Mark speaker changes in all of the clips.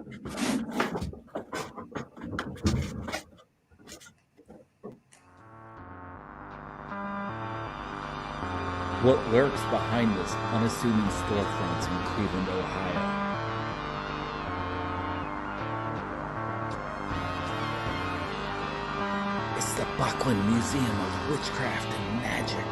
Speaker 1: What lurks behind this unassuming storefront in Cleveland, Ohio? It's the Buckland Museum of Witchcraft and Magic.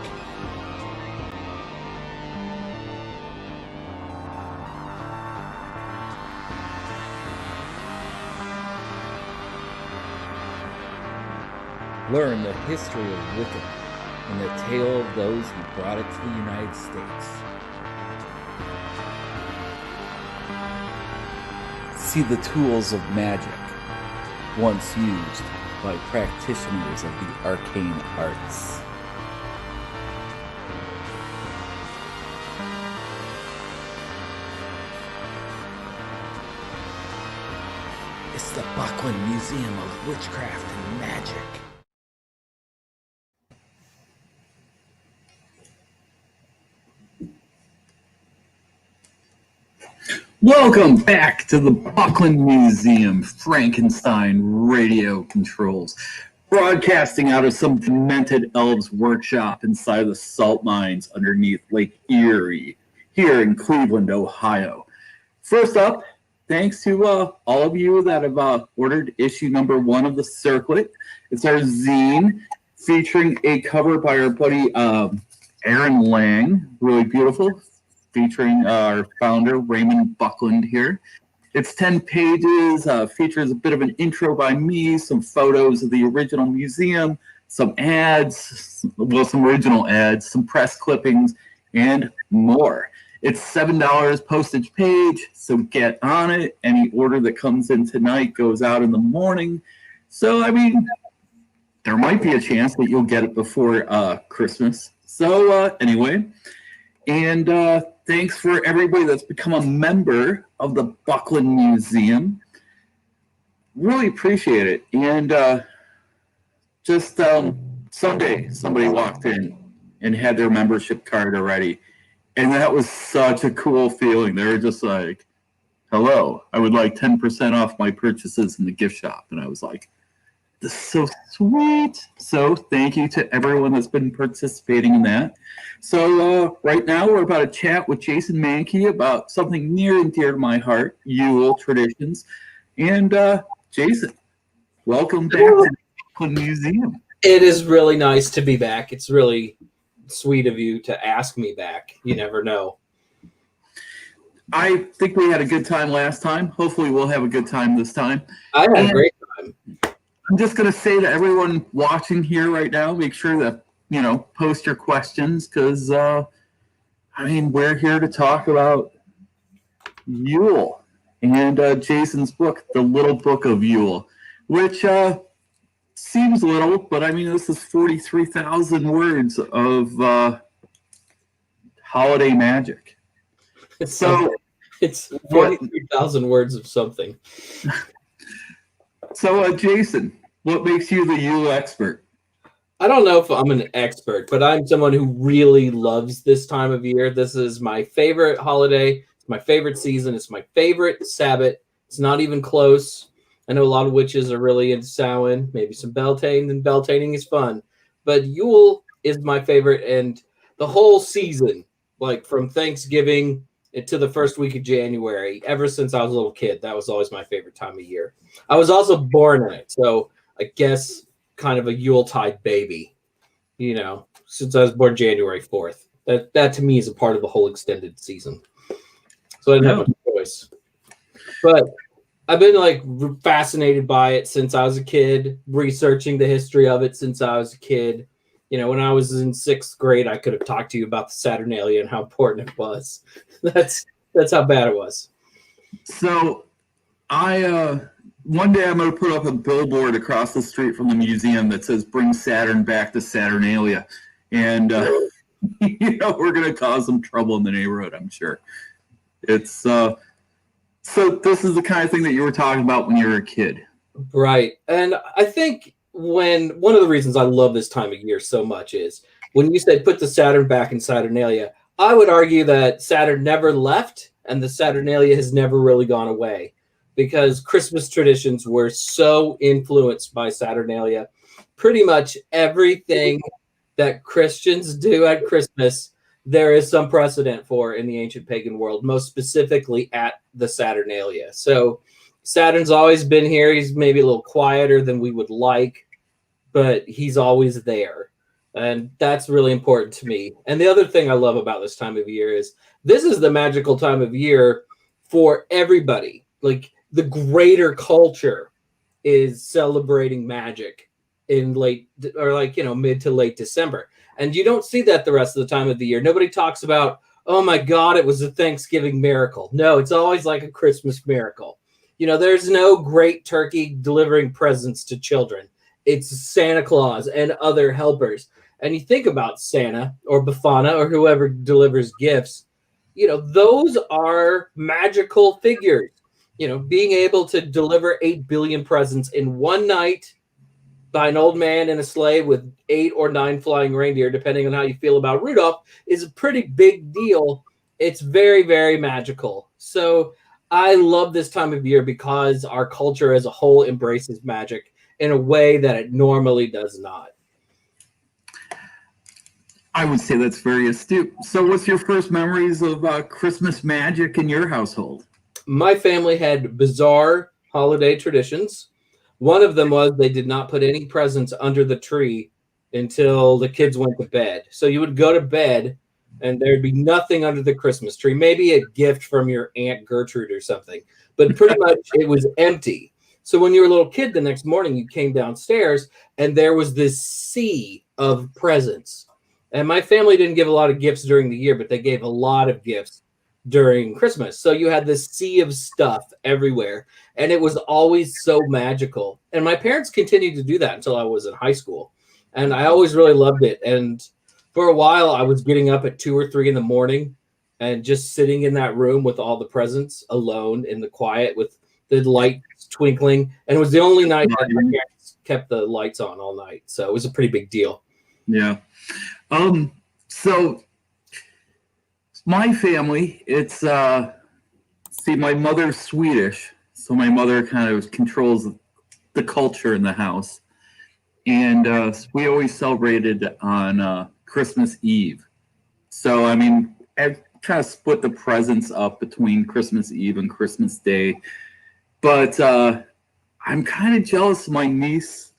Speaker 1: Learn the history of Wicca and the tale of those who brought it to the United States. See the tools of magic, once used by practitioners of the arcane arts. It's the Buckland Museum of Witchcraft and Magic.
Speaker 2: Welcome back to the Buckland Museum Frankenstein radio controls, broadcasting out of some demented elves workshop inside the salt mines underneath Lake Erie here in Cleveland, Ohio. First up, thanks to all of you that have ordered issue number 1 of the Circlet. It's our zine featuring a cover by our buddy Aaron Lang, really beautiful, featuring our founder, Raymond Buckland here. It's 10 pages, features a bit of an intro by me, some photos of the original museum, some ads, well, some original ads, some press clippings, and more. It's $7 postage page, so get on it. Any order that comes in tonight goes out in the morning. So, I mean, there might be a chance that you'll get it before Christmas. So, anyway, and thanks for everybody that's become a member of the Buckland Museum. Really appreciate it. And just Sunday, somebody walked in and had their membership card already. And that was such a cool feeling. They were just like, hello, I would like 10% off my purchases in the gift shop. And I was like, this is so sweet. So thank you to everyone that's been participating in that. So right now we're about to chat with Jason Mankey about something near and dear to my heart, Yule traditions. And Jason, welcome back to the Buckland Museum.
Speaker 3: It is really nice to be back. It's really sweet of you to ask me back. You never know.
Speaker 2: I think we had a good time last time. Hopefully we'll have a good time this time.
Speaker 3: I had a great time.
Speaker 2: I'm just going to say to everyone watching here right now, make sure that, you know, post your questions because, I mean, we're here to talk about Yule and Jason's book, The Little Book of Yule, which seems little, but I mean, this is 43,000 words of holiday magic.
Speaker 3: It's 43,000 words of something.
Speaker 2: So, Jason, what makes you the Yule expert?
Speaker 3: I don't know if I'm an expert, but I'm someone who really loves this time of year. This is my favorite holiday. It's my favorite season. It's my favorite Sabbath. It's not even close. I know a lot of witches are really into Samhain, maybe some Beltane, and Beltaning is fun. But Yule is my favorite, and the whole season, like from Thanksgiving to the first week of January, ever since I was a little kid, that was always my favorite time of year. I was also born in it, so I guess kind of a Yuletide baby, you know, since I was born January 4th. That to me is a part of the whole extended season. So I didn't have a choice. But I've been like fascinated by it since I was a kid, researching the history of it since I was a kid. You know, when I was in 6th grade, I could have talked to you about the Saturnalia and how important it was. That's how bad it was.
Speaker 2: So one day I'm going to put up a billboard across the street from the museum that says, bring Saturn back to Saturnalia. And, you know, we're going to cause some trouble in the neighborhood, I'm sure. It's, so this is the kind of thing that you were talking about when you were a kid.
Speaker 3: Right. And I think one of the reasons I love this time of year so much is when you said put the Saturn back in Saturnalia, I would argue that Saturn never left and the Saturnalia has never really gone away. because Christmas traditions were so influenced by Saturnalia. Pretty much everything that Christians do at Christmas, there is some precedent for in the ancient pagan world, most specifically at the Saturnalia. So Saturn's always been here. He's maybe a little quieter than we would like, but he's always there. And that's really important to me. And the other thing I love about this time of year is this is the magical time of year for everybody. Like the greater culture is celebrating magic in late or mid to late December. And you don't see that the rest of the time of the year. Nobody talks about, oh my God, it was a Thanksgiving miracle. No, it's always like a Christmas miracle. There's no great turkey delivering presents to children. It's Santa Claus and other helpers. And you think about Santa or Befana or whoever delivers gifts, those are magical figures. Being able to deliver 8 billion presents in one night by an old man in a sleigh with 8 or 9 flying reindeer, depending on how you feel about Rudolph, is a pretty big deal. It's very, very magical. So I love this time of year because our culture as a whole embraces magic in a way that it normally does not.
Speaker 2: I would say that's very astute. So what's your first memories of Christmas magic in your household?
Speaker 3: My family had bizarre holiday traditions. One of them was they did not put any presents under the tree until the kids went to bed. So you would go to bed and there'd be nothing under the Christmas tree, maybe a gift from your Aunt Gertrude or something, but pretty much it was empty. So when you were a little kid, the next morning you came downstairs and there was this sea of presents. And my family didn't give a lot of gifts during the year, but they gave a lot of gifts during Christmas. So you had this sea of stuff everywhere, and it was always so magical. And my parents continued to do that until I was in high school. And I always really loved it. And for a while, I was getting up at 2 or 3 in the morning and just sitting in that room with all the presents alone in the quiet with the lights twinkling. And it was the only night that my parents kept the lights on all night. So it was a pretty big deal.
Speaker 2: Yeah. So my family, it's my mother's Swedish, so my mother kind of controls the culture in the house, and we always celebrated on Christmas Eve. So I mean, I kind of split the presents up between Christmas Eve and Christmas Day, but I'm kind of jealous of my niece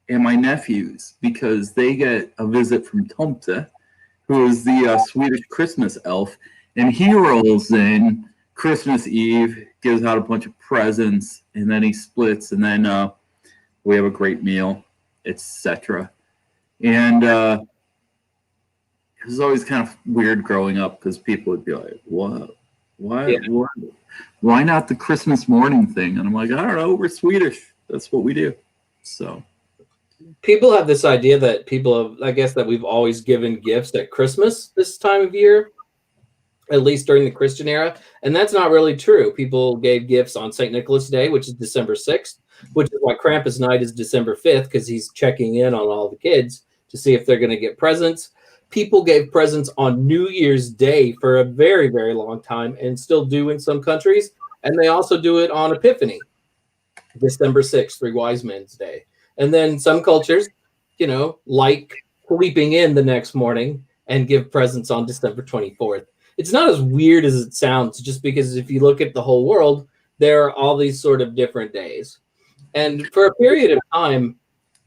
Speaker 2: and my nephews because they get a visit from Tomte, who is the Swedish Christmas elf, and he rolls in Christmas Eve, gives out a bunch of presents, and then he splits, and then we have a great meal, etc. And it was always kind of weird growing up because people would be like, "What? Why not the Christmas morning thing?" And I'm like, "I don't know. We're Swedish. That's what we do." So.
Speaker 3: People have this idea that that we've always given gifts at Christmas this time of year, at least during the Christian era. And that's not really true. People gave gifts on St. Nicholas Day, which is December 6th, which is why Krampus night is December 5th, because he's checking in on all the kids to see if they're going to get presents. People gave presents on New Year's Day for a very, very long time and still do in some countries. And they also do it on Epiphany, December 6th, Three Wise Men's Day. And then some cultures, like sleeping in the next morning and give presents on December 24th. It's not as weird as it sounds, just because if you look at the whole world, there are all these sort of different days. And for a period of time,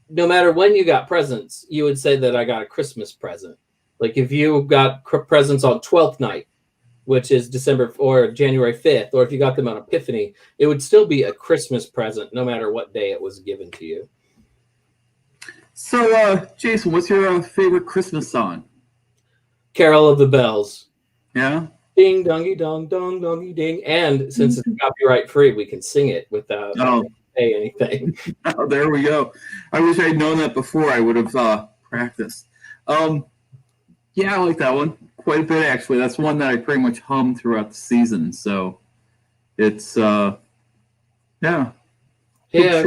Speaker 3: no matter when you got presents, you would say that I got a Christmas present. Like if you got presents on 12th night, which is December or January 5th, or if you got them on Epiphany, it would still be a Christmas present no matter what day it was given to you.
Speaker 2: So, Jason, what's your favorite Christmas song?
Speaker 3: Carol of the Bells.
Speaker 2: Yeah?
Speaker 3: Ding, dongy, dong, dong, dongy, ding. And since it's copyright free, we can sing it without pay anything.
Speaker 2: Oh, there we go. I wish I had known that before. I would have practiced. Yeah, I like that one quite a bit, actually. That's one that I pretty much hum throughout the season. So it's, yeah.
Speaker 3: Yeah.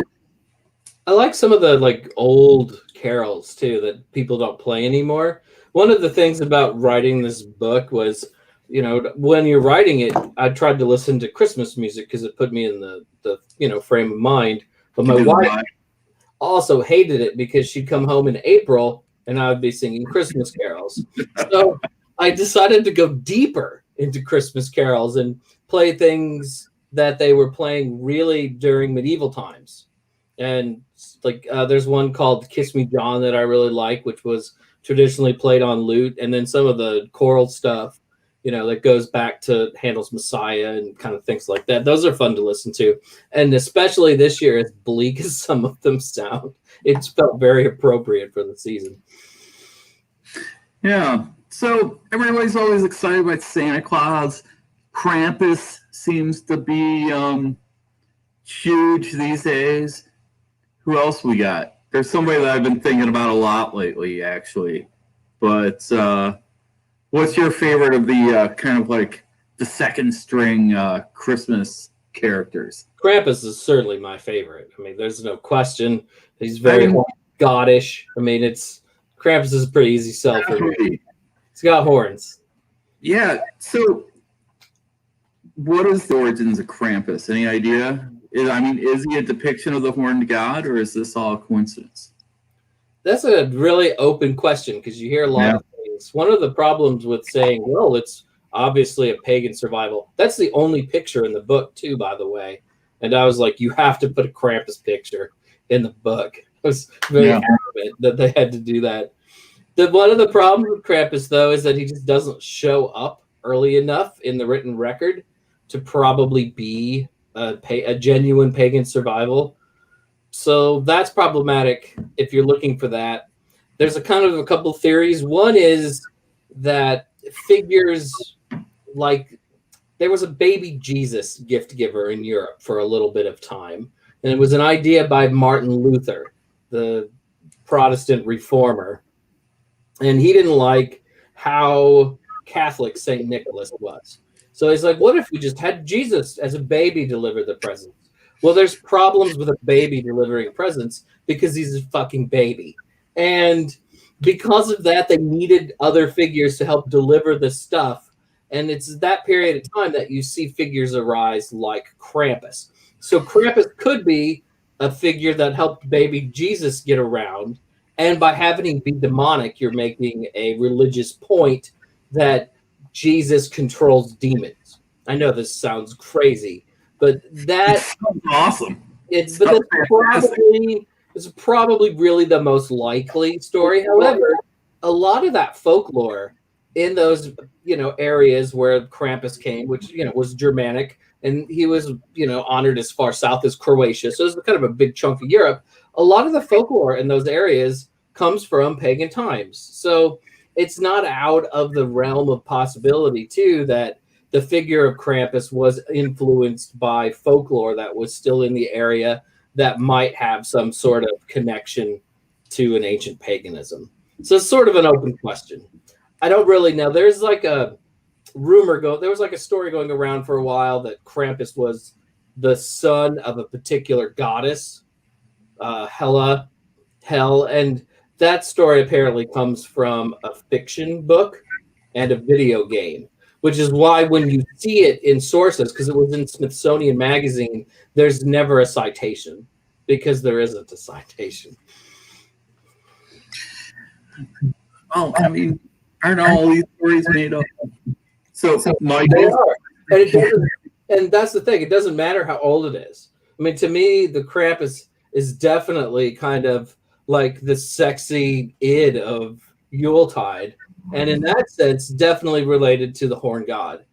Speaker 3: I like some of the old carols too that people don't play anymore. One of the things about writing this book was, when you're writing it, I tried to listen to Christmas music because it put me in the the frame of mind. But my wife also hated it because she'd come home in April and I would be singing Christmas carols. So I decided to go deeper into Christmas carols and play things that they were playing really during medieval times. And there's one called Kiss Me John that I really like, which was traditionally played on lute. And then some of the choral stuff, that goes back to Handel's Messiah and kind of things like that. Those are fun to listen to. And especially this year, as bleak as some of them sound, it's felt very appropriate for the season.
Speaker 2: Yeah. So everybody's always excited about Santa Claus. Krampus seems to be huge these days. Who else we got? There's somebody that I've been thinking about a lot lately, actually. But what's your favorite of the kind of like the second string Christmas characters?
Speaker 3: Krampus is certainly my favorite. I mean, there's no question. He's very goddish. I mean, Krampus is a pretty easy sell for me. He's got horns.
Speaker 2: Yeah. So what is the origins of Krampus? Any idea? Is he a depiction of the horned god, or is this all a coincidence?
Speaker 3: That's a really open question because you hear a lot of things. One of the problems with saying, well, it's obviously a pagan survival. That's the only picture in the book, too, by the way. And I was like, you have to put a Krampus picture in the book. I was very adamant that they had to do that. One of the problems with Krampus, though, is that he just doesn't show up early enough in the written record to probably be a genuine pagan survival. So that's problematic if you're looking for that. There's a couple theories. One is that figures like there was a baby Jesus gift giver in Europe for a little bit of time. And it was an idea by Martin Luther, the Protestant reformer. And he didn't like how Catholic St. Nicholas was. So he's like, what if we just had Jesus as a baby deliver the presents? Well, there's problems with a baby delivering presents because he's a fucking baby. And because of that, they needed other figures to help deliver the stuff. And it's that period of time that you see figures arise like Krampus. So Krampus could be a figure that helped baby Jesus get around. And by having him be demonic, you're making a religious point that Jesus controls demons. I know this sounds crazy, but that's
Speaker 2: awesome.
Speaker 3: It's probably really the most likely story. However, a lot of that folklore in those areas where Krampus came, which was Germanic, and he was honored as far south as Croatia, so it's kind of a big chunk of Europe. A lot of the folklore in those areas comes from pagan times, so it's not out of the realm of possibility, too, that the figure of Krampus was influenced by folklore that was still in the area that might have some sort of connection to an ancient paganism. So it's sort of an open question. I don't really know. There's like a there was like a story going around for a while that Krampus was the son of a particular goddess, Hel, and that story apparently comes from a fiction book and a video game, which is why when you see it in sources, because it was in Smithsonian Magazine, there's never a citation because there isn't a citation.
Speaker 2: Oh, aren't all these stories made up? So Mike,
Speaker 3: they are. And that's the thing. It doesn't matter how old it is. I mean, to me, the Krampus is definitely kind of like the sexy id of Yuletide, and in that sense, definitely related to the horn god.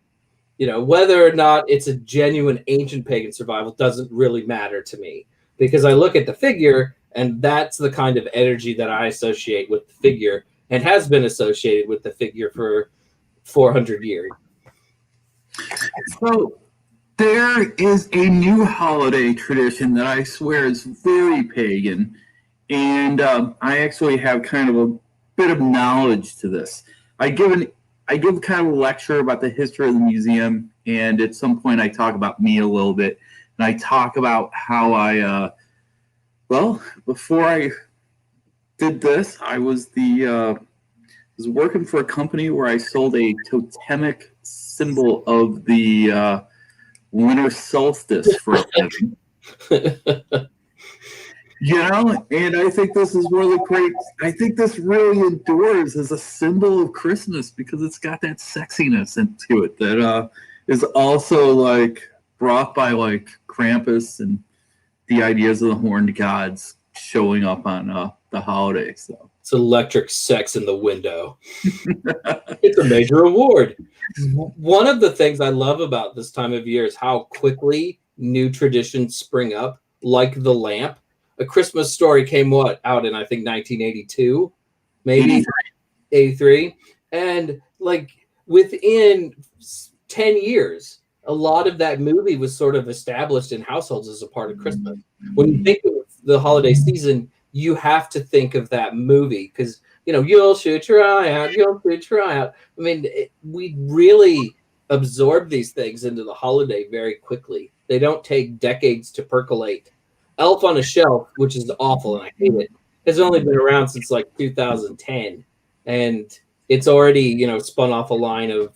Speaker 3: Whether or not it's a genuine ancient pagan survival doesn't really matter to me because I look at the figure, and that's the kind of energy that I associate with the figure and has been associated with the figure for 400 years.
Speaker 2: So there is a new holiday tradition that I swear is very pagan. And I actually have kind of a bit of knowledge to this. I give kind of a lecture about the history of the museum, and at some point I talk about me a little bit, and I talk about how before I did this, I was working for a company where I sold a totemic symbol of the winter solstice for a living. And I think this is one of the great. I think this really endures as a symbol of Christmas because it's got that sexiness into it that is also like brought by like Krampus and the ideas of the horned gods showing up on the holiday. So
Speaker 3: it's electric sex in the window. It's a major award. One of the things I love about this time of year is how quickly new traditions spring up, like the lamp. A Christmas Story came out in I think 1982, maybe 83, and like within 10 years, a lot of that movie was sort of established in households as a part of Christmas. When you think of the holiday season, you have to think of that movie because you'll shoot your eye out, you'll shoot your eye out. I mean, we really absorb these things into the holiday very quickly. They don't take decades to percolate. Elf on a Shelf, which is awful and I hate it, has only been around since like 2010, and it's already spun off a line of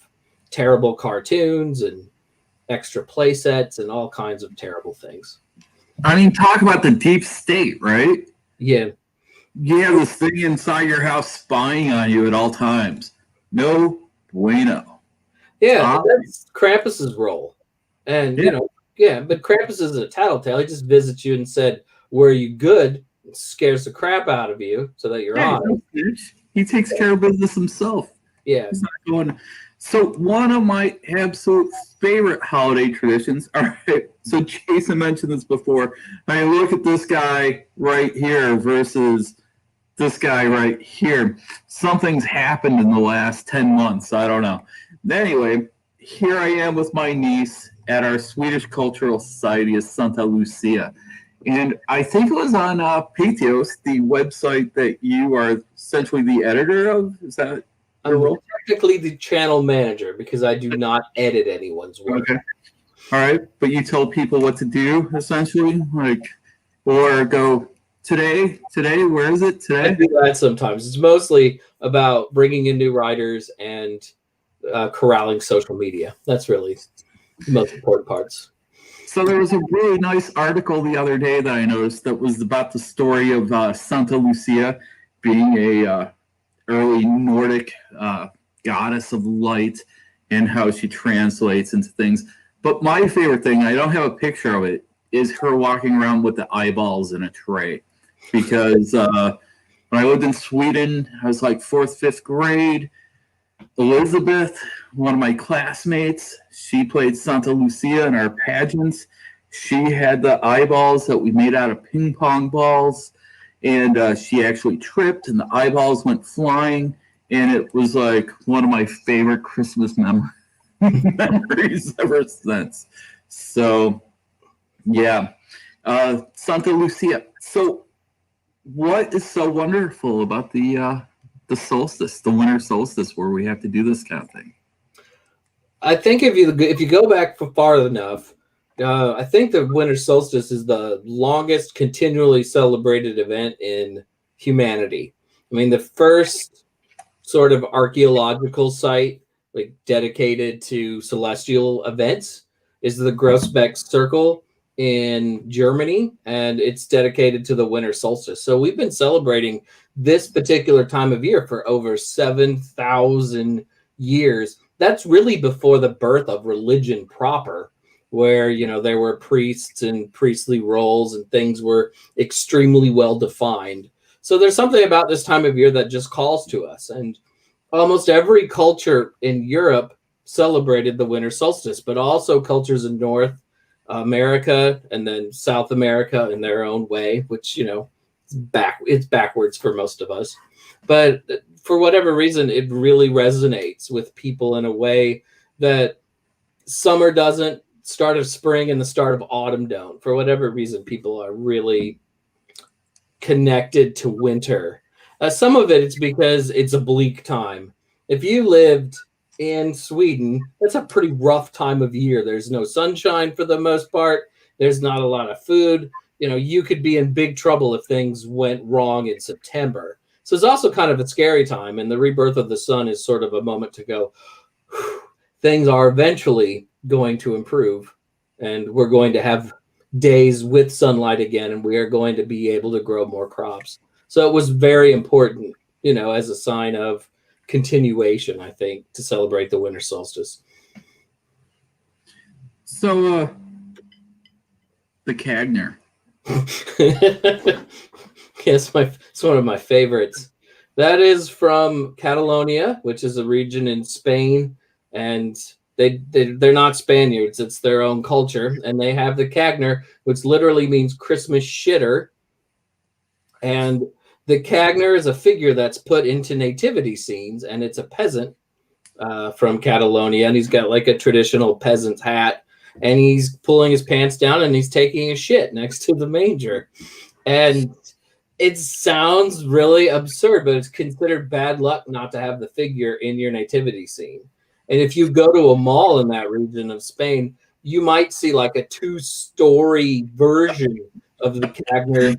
Speaker 3: terrible cartoons and extra play sets and all kinds of terrible things.
Speaker 2: I mean, talk about the deep state, right?
Speaker 3: Yeah.
Speaker 2: You have this thing inside your house spying on you at all times. No bueno.
Speaker 3: Yeah, that's Krampus's role. And, but Krampus isn't a tattletale. He just visits you and said, were you good? It scares the crap out of you so that you're on.
Speaker 2: He takes care of business himself.
Speaker 3: Yeah.
Speaker 2: He's not going. So one of my absolute favorite holiday traditions. All right. So Jason mentioned this before. I mean, look at this guy right here versus this guy right here. Something's happened in the last 10 months. I don't know. Anyway, here I am with my niece at our Swedish Cultural Society of Santa Lucia. And I think it was on Patheos, the website that you are essentially the editor of. Is that your role?
Speaker 3: Technically the channel manager because I do not edit anyone's work.
Speaker 2: Okay. All right. But you tell people what to do, essentially? Or go, today, where is it today?
Speaker 3: I do that sometimes. It's mostly about bringing in new writers and corralling social media. That's really the most important parts.
Speaker 2: So there was a really nice article the other day that I noticed that was about the story of Santa Lucia being a early Nordic goddess of light and how she translates into things. But my favorite thing, I don't have a picture of it, is her walking around with the eyeballs in a tray. Because when I lived in Sweden, I was like 4th, 5th grade. Elizabeth, one of my classmates, she played Santa Lucia in our pageants. She had the eyeballs that we made out of ping pong balls, and she actually tripped, and the eyeballs went flying, and it was like one of my favorite Christmas memories ever since. So, yeah, Santa Lucia. So, what is so wonderful about the solstice, the winter solstice, where we have to do this kind of thing?
Speaker 3: I think if you go back far enough, I think the winter solstice is the longest continually celebrated event in humanity. I mean, the first sort of archaeological site like dedicated to celestial events is the Grossbeck Circle in Germany, and it's dedicated to the winter solstice. So we've been celebrating this particular time of year for over 7,000 years. That's really before the birth of religion proper, where there were priests and priestly roles and things were extremely well defined. So there's something about this time of year that just calls to us. And almost every culture in Europe celebrated the winter solstice, but also cultures in North America and then South America in their own way, which it's backwards for most of us. But for whatever reason, it really resonates with people in a way that summer doesn't, start of spring and the start of autumn don't. For whatever reason, people are really connected to winter. Some of it's because it's a bleak time. If you lived in Sweden, that's a pretty rough time of year. There's no sunshine for the most part. There's not a lot of food. You could be in big trouble if things went wrong in September. So it's also kind of a scary time, and the rebirth of the sun is sort of a moment to go, things are eventually going to improve, and we're going to have days with sunlight again, and we are going to be able to grow more crops. So it was very important, as a sign of continuation, I think, to celebrate the winter solstice.
Speaker 2: So, the Cagner.
Speaker 3: Yes, it's one of my favorites. That is from Catalonia, which is a region in Spain, and they're not Spaniards. It's their own culture, and they have the Cagner, which literally means Christmas shitter. And the Cagner is a figure that's put into nativity scenes, and it's a peasant from Catalonia, and he's got like a traditional peasant's hat, and he's pulling his pants down, and he's taking a shit next to the manger. And it sounds really absurd, but it's considered bad luck not to have the figure in your nativity scene. And if you go to a mall in that region of Spain, you might see like a 2-story version of the Cagner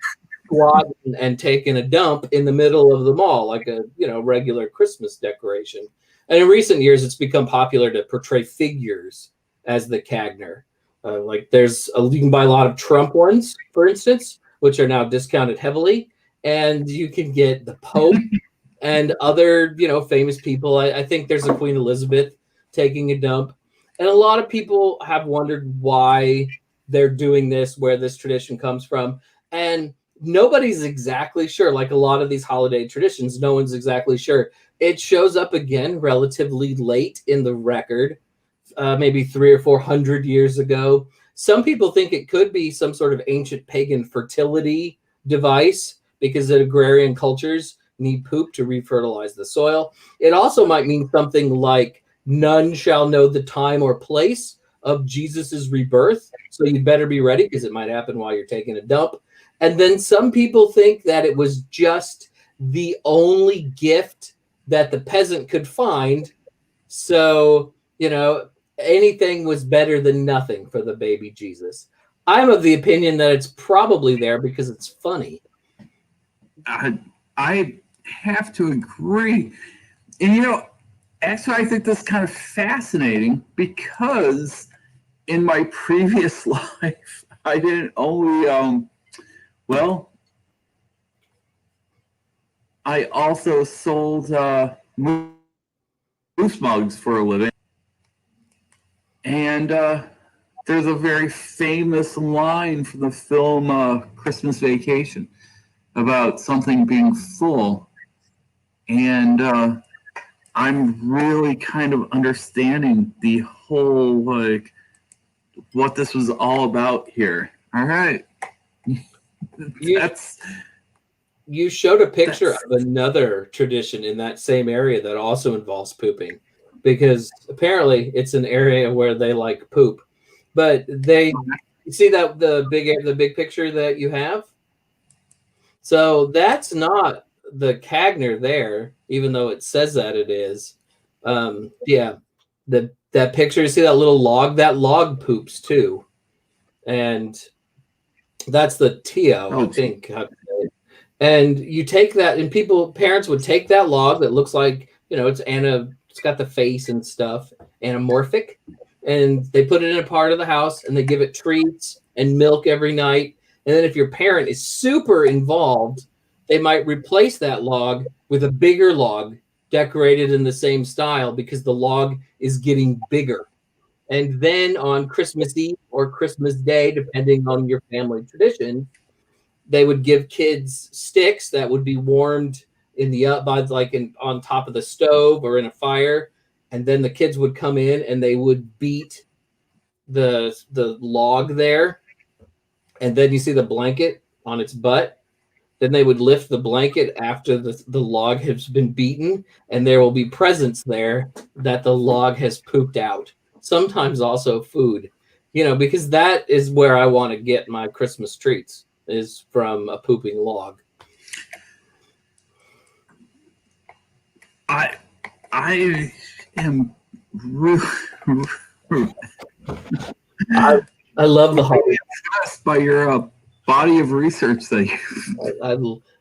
Speaker 3: squatting and taking a dump in the middle of the mall, like a regular Christmas decoration. And in recent years, it's become popular to portray figures as the Cagner. You can buy a lot of Trump ones, for instance, which are now discounted heavily, and you can get the Pope and other, famous people. I think there's a Queen Elizabeth taking a dump, and a lot of people have wondered why they're doing this, where this tradition comes from, and nobody's exactly sure. Like a lot of these holiday traditions, no one's exactly sure. It shows up again relatively late in the record, maybe 300 or 400 years ago. Some people think it could be some sort of ancient pagan fertility device because the agrarian cultures need poop to refertilize the soil. It also might mean something like none shall know the time or place of Jesus's rebirth. So you better be ready because it might happen while you're taking a dump. And then some people think that it was just the only gift that the peasant could find. So, anything was better than nothing for the baby Jesus. I'm of the opinion that it's probably there because it's funny.
Speaker 2: I have to agree. And, actually, I think this is kind of fascinating because in my previous life, I didn't only, I also sold moose mugs for a living. And there's a very famous line from the film Christmas Vacation about something being full. And I'm really kind of understanding the whole, what this was all about here. All right.
Speaker 3: You showed a picture of another tradition in that same area that also involves pooping, because apparently it's an area where they like poop. But you see that the big picture that you have? So that's not the Cagner there, even though it says that it is. That picture, you see that little log? That log poops too. And that's the Tio, I think. And you take that, and parents would take that log that looks like, it's got the face and stuff, anamorphic, and they put it in a part of the house, and they give it treats and milk every night. And then if your parent is super involved, they might replace that log with a bigger log decorated in the same style because the log is getting bigger. And then on Christmas Eve or Christmas Day, depending on your family tradition, they would give kids sticks that would be warmed on top of the stove or in a fire, and then the kids would come in and they would beat the log there, and then you see the blanket on its butt. Then they would lift the blanket after the log has been beaten, and there will be presents there that the log has pooped out. Sometimes also food, because that is where I want to get my Christmas treats, is from a pooping log.
Speaker 2: I am really
Speaker 3: I love the holidays.
Speaker 2: impressed by your body of research that you.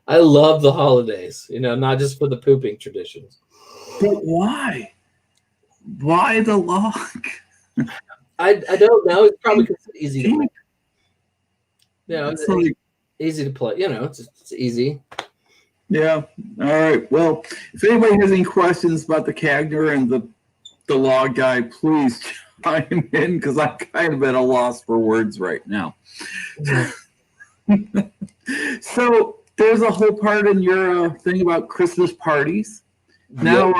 Speaker 3: I love the holidays, not just for the pooping traditions.
Speaker 2: But why? Why the log?
Speaker 3: I don't know. It's probably because it's easy to make. It's
Speaker 2: like,
Speaker 3: easy to play. It's easy.
Speaker 2: Yeah. All right. Well, if anybody has any questions about the Cagner and the log guy, please chime in because I'm kind of at a loss for words right now. So there's a whole part in your thing about Christmas parties. Now,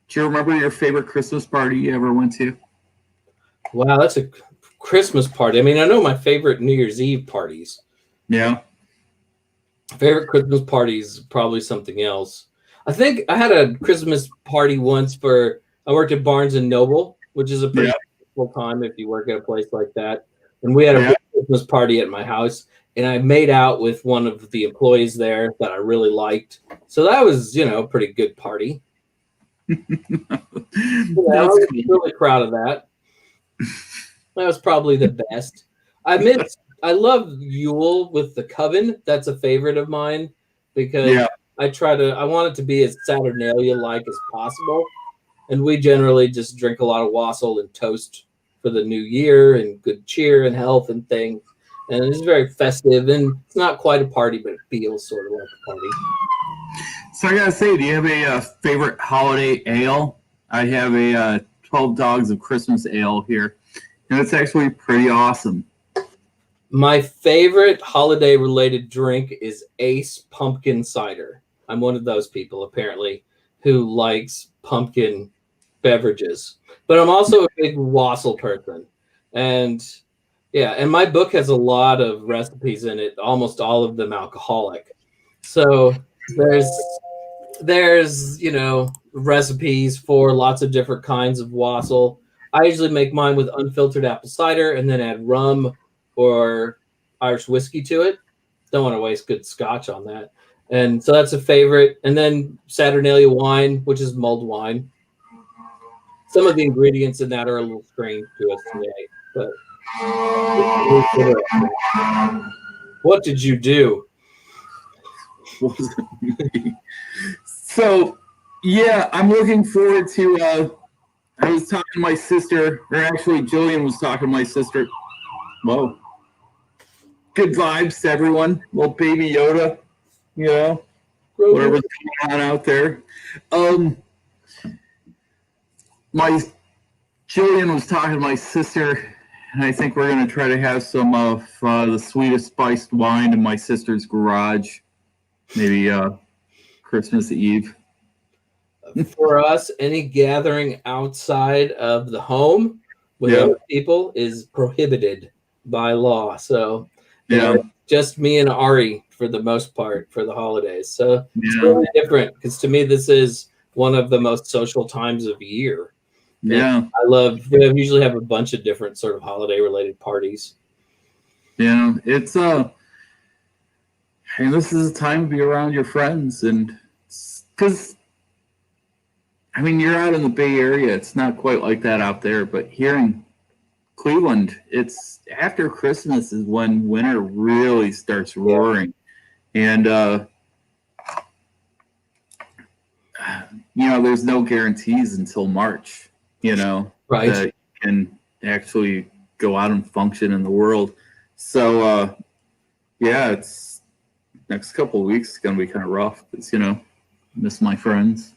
Speaker 2: do you remember your favorite Christmas party you ever went to?
Speaker 3: Wow, that's a Christmas party. I mean, I know my favorite New Year's Eve parties.
Speaker 2: Yeah.
Speaker 3: Favorite Christmas parties, probably something else. I think I had a Christmas party once I worked at Barnes and Noble, which is a pretty full time if you work at a place like that. And we had a big Christmas party at my house, and I made out with one of the employees there that I really liked. So that was, a pretty good party. I was really proud of that. That was probably the best. I love Yule with the Coven. That's a favorite of mine because I want it to be as Saturnalia-like as possible. And we generally just drink a lot of wassail and toast for the new year and good cheer and health and things. And it's very festive, and it's not quite a party, but it feels sort of like a party.
Speaker 2: So I gotta say, do you have a favorite holiday ale? I have a 12 Dogs of Christmas ale here, and it's actually pretty awesome.
Speaker 3: My favorite holiday-related drink is Ace Pumpkin Cider. I'm one of those people, apparently, who likes pumpkin beverages. But I'm also a big wassail person. And my book has a lot of recipes in it, almost all of them alcoholic. So there's recipes for lots of different kinds of wassail. I usually make mine with unfiltered apple cider and then add rum or Irish whiskey to it. Don't want to waste good scotch on that. And so that's a favorite. And then Saturnalia wine, which is mulled wine. Some of the ingredients in that are a little strange to us today. But what did you do?
Speaker 2: So, I'm looking forward to. I was talking to my sister, or actually, Jillian was talking to my sister. Whoa. Good vibes to everyone. Little baby Yoda, whatever's going on out there. Jillian was talking to my sister, and I think we're going to try to have some of the sweetest spiced wine in my sister's garage, maybe Christmas Eve.
Speaker 3: For us, any gathering outside of the home with other people is prohibited by law. So just me and Ari for the most part for the holidays. So it's really different because to me, this is one of the most social times of year.
Speaker 2: Yeah.
Speaker 3: We usually have a bunch of different sort of holiday related parties.
Speaker 2: Yeah. It's, and this is a time to be around your friends and because, you're out in the Bay Area. It's not quite like that out there, but here in Cleveland, it's after Christmas is when winter really starts roaring. And, there's no guarantees until March,
Speaker 3: right.
Speaker 2: that you can actually go out and function in the world. So, it's next couple of weeks is going to be kind of rough because, miss my friends.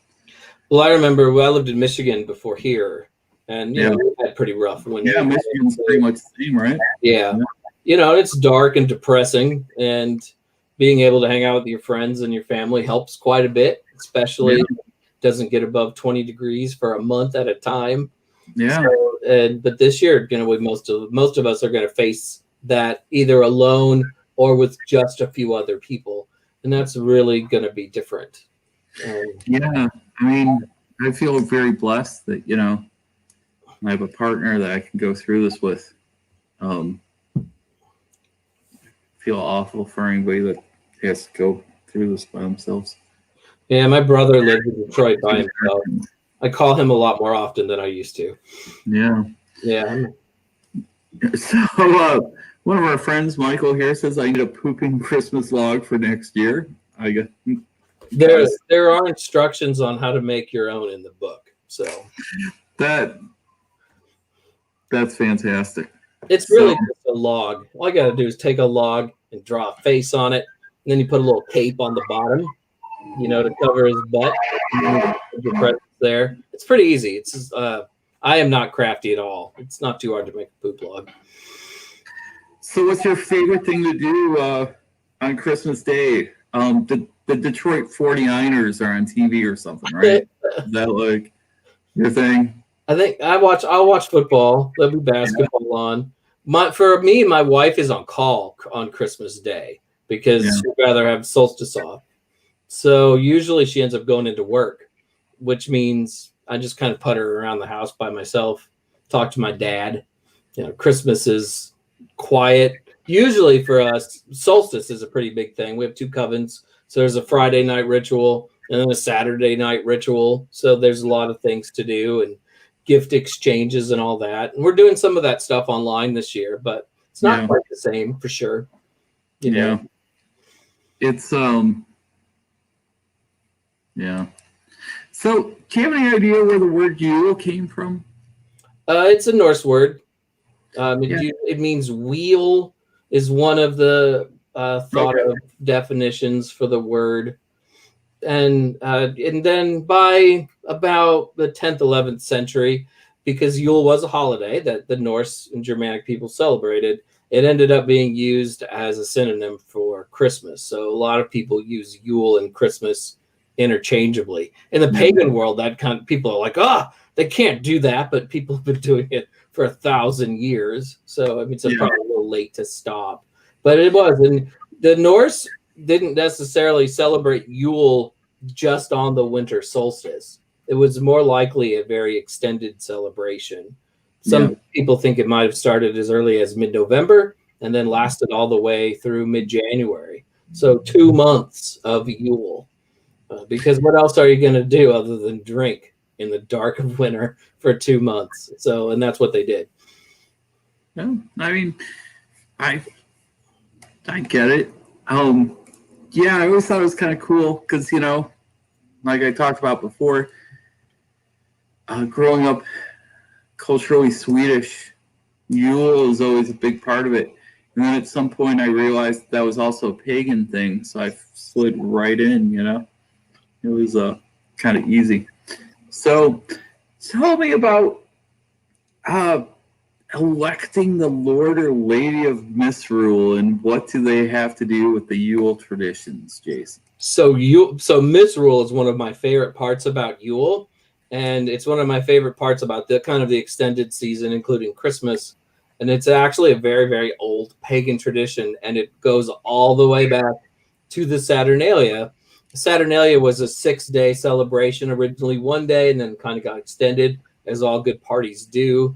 Speaker 3: Well, I remember I lived in Michigan before here, and we had pretty rough winter.
Speaker 2: Yeah, Michigan's pretty much the same, right?
Speaker 3: Yeah. It's dark and depressing, and being able to hang out with your friends and your family helps quite a bit, especially if it doesn't get above 20 degrees for a month at a time.
Speaker 2: Yeah.
Speaker 3: So, but this year, most of us are going to face that either alone or with just a few other people, and that's really going to be different.
Speaker 2: I feel very blessed that, I have a partner that I can go through this with. Feel awful for anybody that has to go through this by themselves.
Speaker 3: Yeah, my brother lived in Detroit by himself. I call him a lot more often than I used to.
Speaker 2: Yeah.
Speaker 3: Yeah.
Speaker 2: So one of our friends, Michael here, says I need a pooping Christmas log for next year.
Speaker 3: There are instructions on how to make your own in the book. So
Speaker 2: that's fantastic.
Speaker 3: It's really just a log. All I got to do is take a log and draw a face on it, and then you put a little cape on the bottom, to cover his butt. And then you put your presents there. It's pretty easy. It's I am not crafty at all. It's not too hard to make a poop log.
Speaker 2: So what's your favorite thing to do on Christmas Day? The Detroit 49ers are on TV or something, right? Is that like your thing?
Speaker 3: I think I'll watch football. There'll be basketball on. For me, my wife is on call on Christmas Day because she'd rather have solstice off. So usually she ends up going into work, which means I just kind of putter around the house by myself, talk to my dad. Christmas is quiet. Usually for us, solstice is a pretty big thing. We have 2 covens. So there's a Friday night ritual and then a Saturday night ritual. So there's a lot of things to do and gift exchanges and all that. And we're doing some of that stuff online this year, but it's not quite the same for sure.
Speaker 2: It's So do you have any idea where the word Yule came from?
Speaker 3: It's a Norse word. It means wheel is one of the thought of definitions for the word. And then by about the 10th, 11th century, because Yule was a holiday that the Norse and Germanic people celebrated, it ended up being used as a synonym for Christmas. So a lot of people use Yule and Christmas interchangeably. In the pagan world, that kind of people are like, they can't do that, but people have been doing it for 1,000 years. So it's probably a little late to stop. But it was. And the Norse didn't necessarily celebrate Yule just on the winter solstice. It was more likely a very extended celebration. Some people think it might have started as early as mid-November and then lasted all the way through mid-January. So 2 months of Yule. Because what else are you going to do other than drink in the dark of winter for 2 months? And that's what they did.
Speaker 2: Yeah, I get it. I always thought it was kind of cool because, like I talked about before, growing up culturally Swedish, Yule was always a big part of it. And then at some point I realized that was also a pagan thing, so I slid right in, It was kind of easy. So tell me about electing the Lord or Lady of Misrule, and what do they have to do with the Yule traditions, Jason?
Speaker 3: So Misrule is one of my favorite parts about Yule, and it's one of my favorite parts about the kind of the extended season, including Christmas. And it's actually a very, very old pagan tradition, and it goes all the way back to the Saturnalia. Saturnalia was a 6-day celebration, originally 1 day, and then kind of got extended, as all good parties do.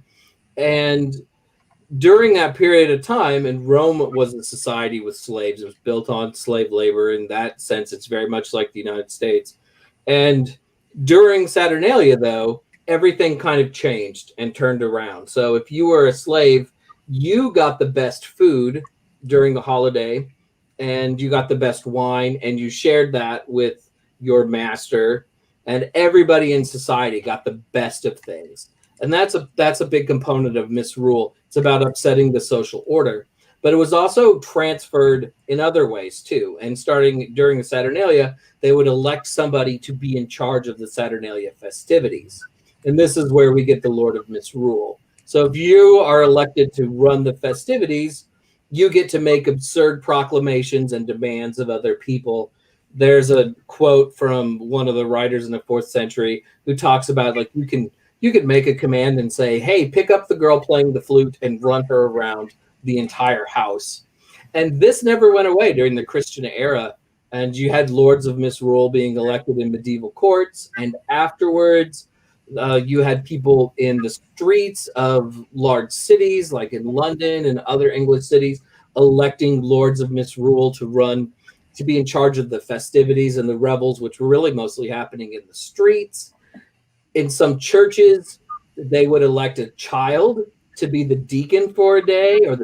Speaker 3: And during that period of time, and Rome was a society with slaves. It was built on slave labor. In that sense, it's very much like the United States. And during Saturnalia, though, everything kind of changed and turned around. So if you were a slave, you got the best food during the holiday, and you got the best wine, and you shared that with your master, and everybody in society got the best of things. And that's a big component of misrule. It's about upsetting the social order. But it was also transferred in other ways too. And starting during the Saturnalia, they would elect somebody to be in charge of the Saturnalia festivities. And this is where we get the Lord of Misrule. So if you are elected to run the festivities, you get to make absurd proclamations and demands of other people. There's a quote from one of the writers in the 4th century who talks about, like, you could make a command and say, hey, pick up the girl playing the flute and run her around the entire house. And this never went away during the Christian era. And you had lords of misrule being elected in medieval courts. And afterwards, you had people in the streets of large cities, like in London and other English cities, electing lords of misrule to be in charge of the festivities and the revels, which were really mostly happening in the streets. In some churches, they would elect a child to be the deacon for a day, or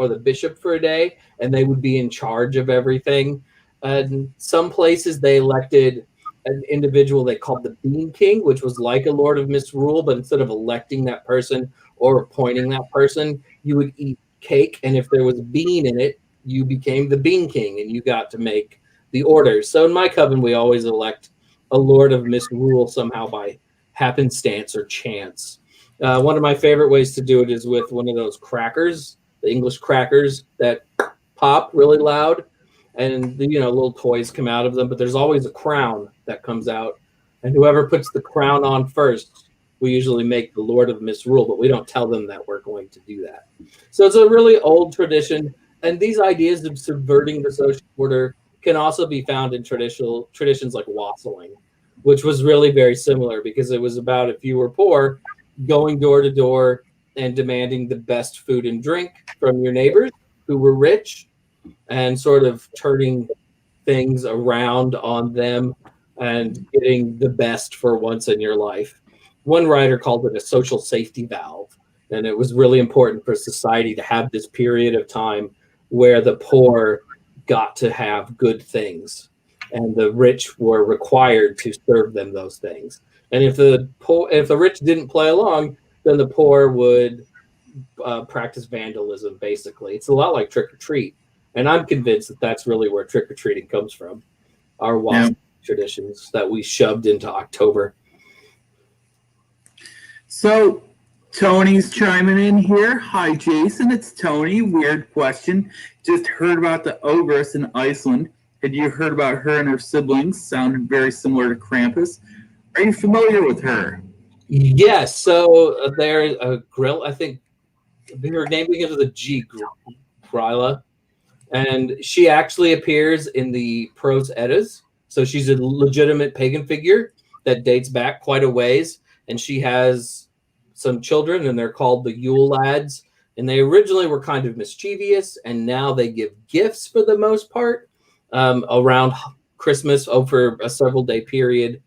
Speaker 3: the bishop for a day, and they would be in charge of everything. And some places they elected an individual they called the Bean King, which was like a Lord of Misrule, but instead of electing that person or appointing that person, you would eat cake, and if there was bean in it, you became the Bean King, and you got to make the orders. So in my coven, we always elect a Lord of Misrule somehow by happenstance or chance. One of my favorite ways to do it is with one of those crackers, the English crackers that pop really loud, and little toys come out of them. But there's always a crown that comes out, and whoever puts the crown on first, we usually make the Lord of Misrule, but we don't tell them that we're going to do that. So it's a really old tradition, and these ideas of subverting the social order can also be found in traditions like wassailing, which was really very similar because it was about, if you were poor, going door to door and demanding the best food and drink from your neighbors who were rich, and sort of turning things around on them and getting the best for once in your life. One writer called it a social safety valve, and it was really important for society to have this period of time where the poor got to have good things and the rich were required to serve them those things. And if the rich didn't play along, then the poor would practice vandalism. Basically, it's a lot like trick or treat, and I'm convinced that that's really where trick or treating comes from. Our traditions that we shoved into October.
Speaker 2: So Tony's chiming in here. Hi, Jason. It's Tony. Weird question. Just heard about the ogress in Iceland. Had you heard about her and her siblings? Sounded very similar to Krampus. Are you familiar with her?
Speaker 3: Yes. So there's a grill. I think her name begins with a G, Gryla, and she actually appears in the Prose Eddas. So she's a legitimate pagan figure that dates back quite a ways, and she has some children, and they're called the Yule lads. And they originally were kind of mischievous, and now they give gifts for the most part around Christmas over a several-day period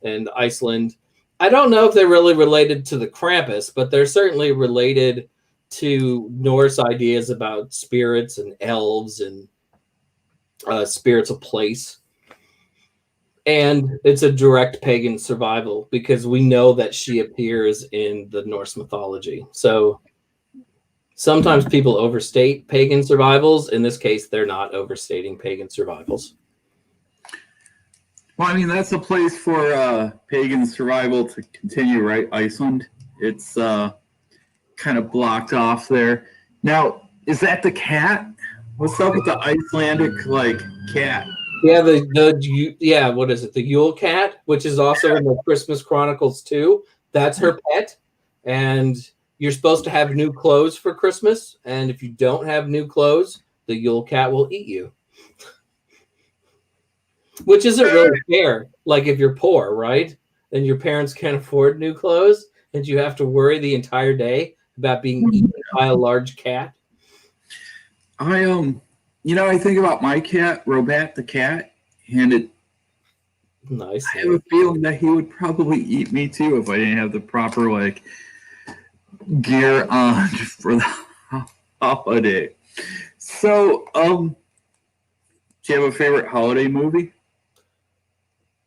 Speaker 3: in Iceland. I don't know if they're really related to the Krampus, but they're certainly related to Norse ideas about spirits and elves and spirits of place. And it's a direct pagan survival because we know that she appears in the Norse mythology. So sometimes people overstate pagan survivals. In this case, they're not overstating pagan survivals.
Speaker 2: Well, I mean, that's a place for pagan survival to continue, right? Iceland. It's kind of blocked off there. Now, is that the cat? What's up with the Icelandic cat?
Speaker 3: Yeah, what is it? The Yule cat, which is also in the Christmas Chronicles too. That's her pet, and you're supposed to have new clothes for Christmas. And if you don't have new clothes, the Yule cat will eat you, which isn't really fair. Like if you're poor, right, and your parents can't afford new clothes, and you have to worry the entire day about being eaten by a large cat.
Speaker 2: I think about my cat, Robat the cat, and
Speaker 3: Nice.
Speaker 2: I have a feeling that he would probably eat me too if I didn't have the proper gear on for the holiday. So, do you have a favorite holiday movie?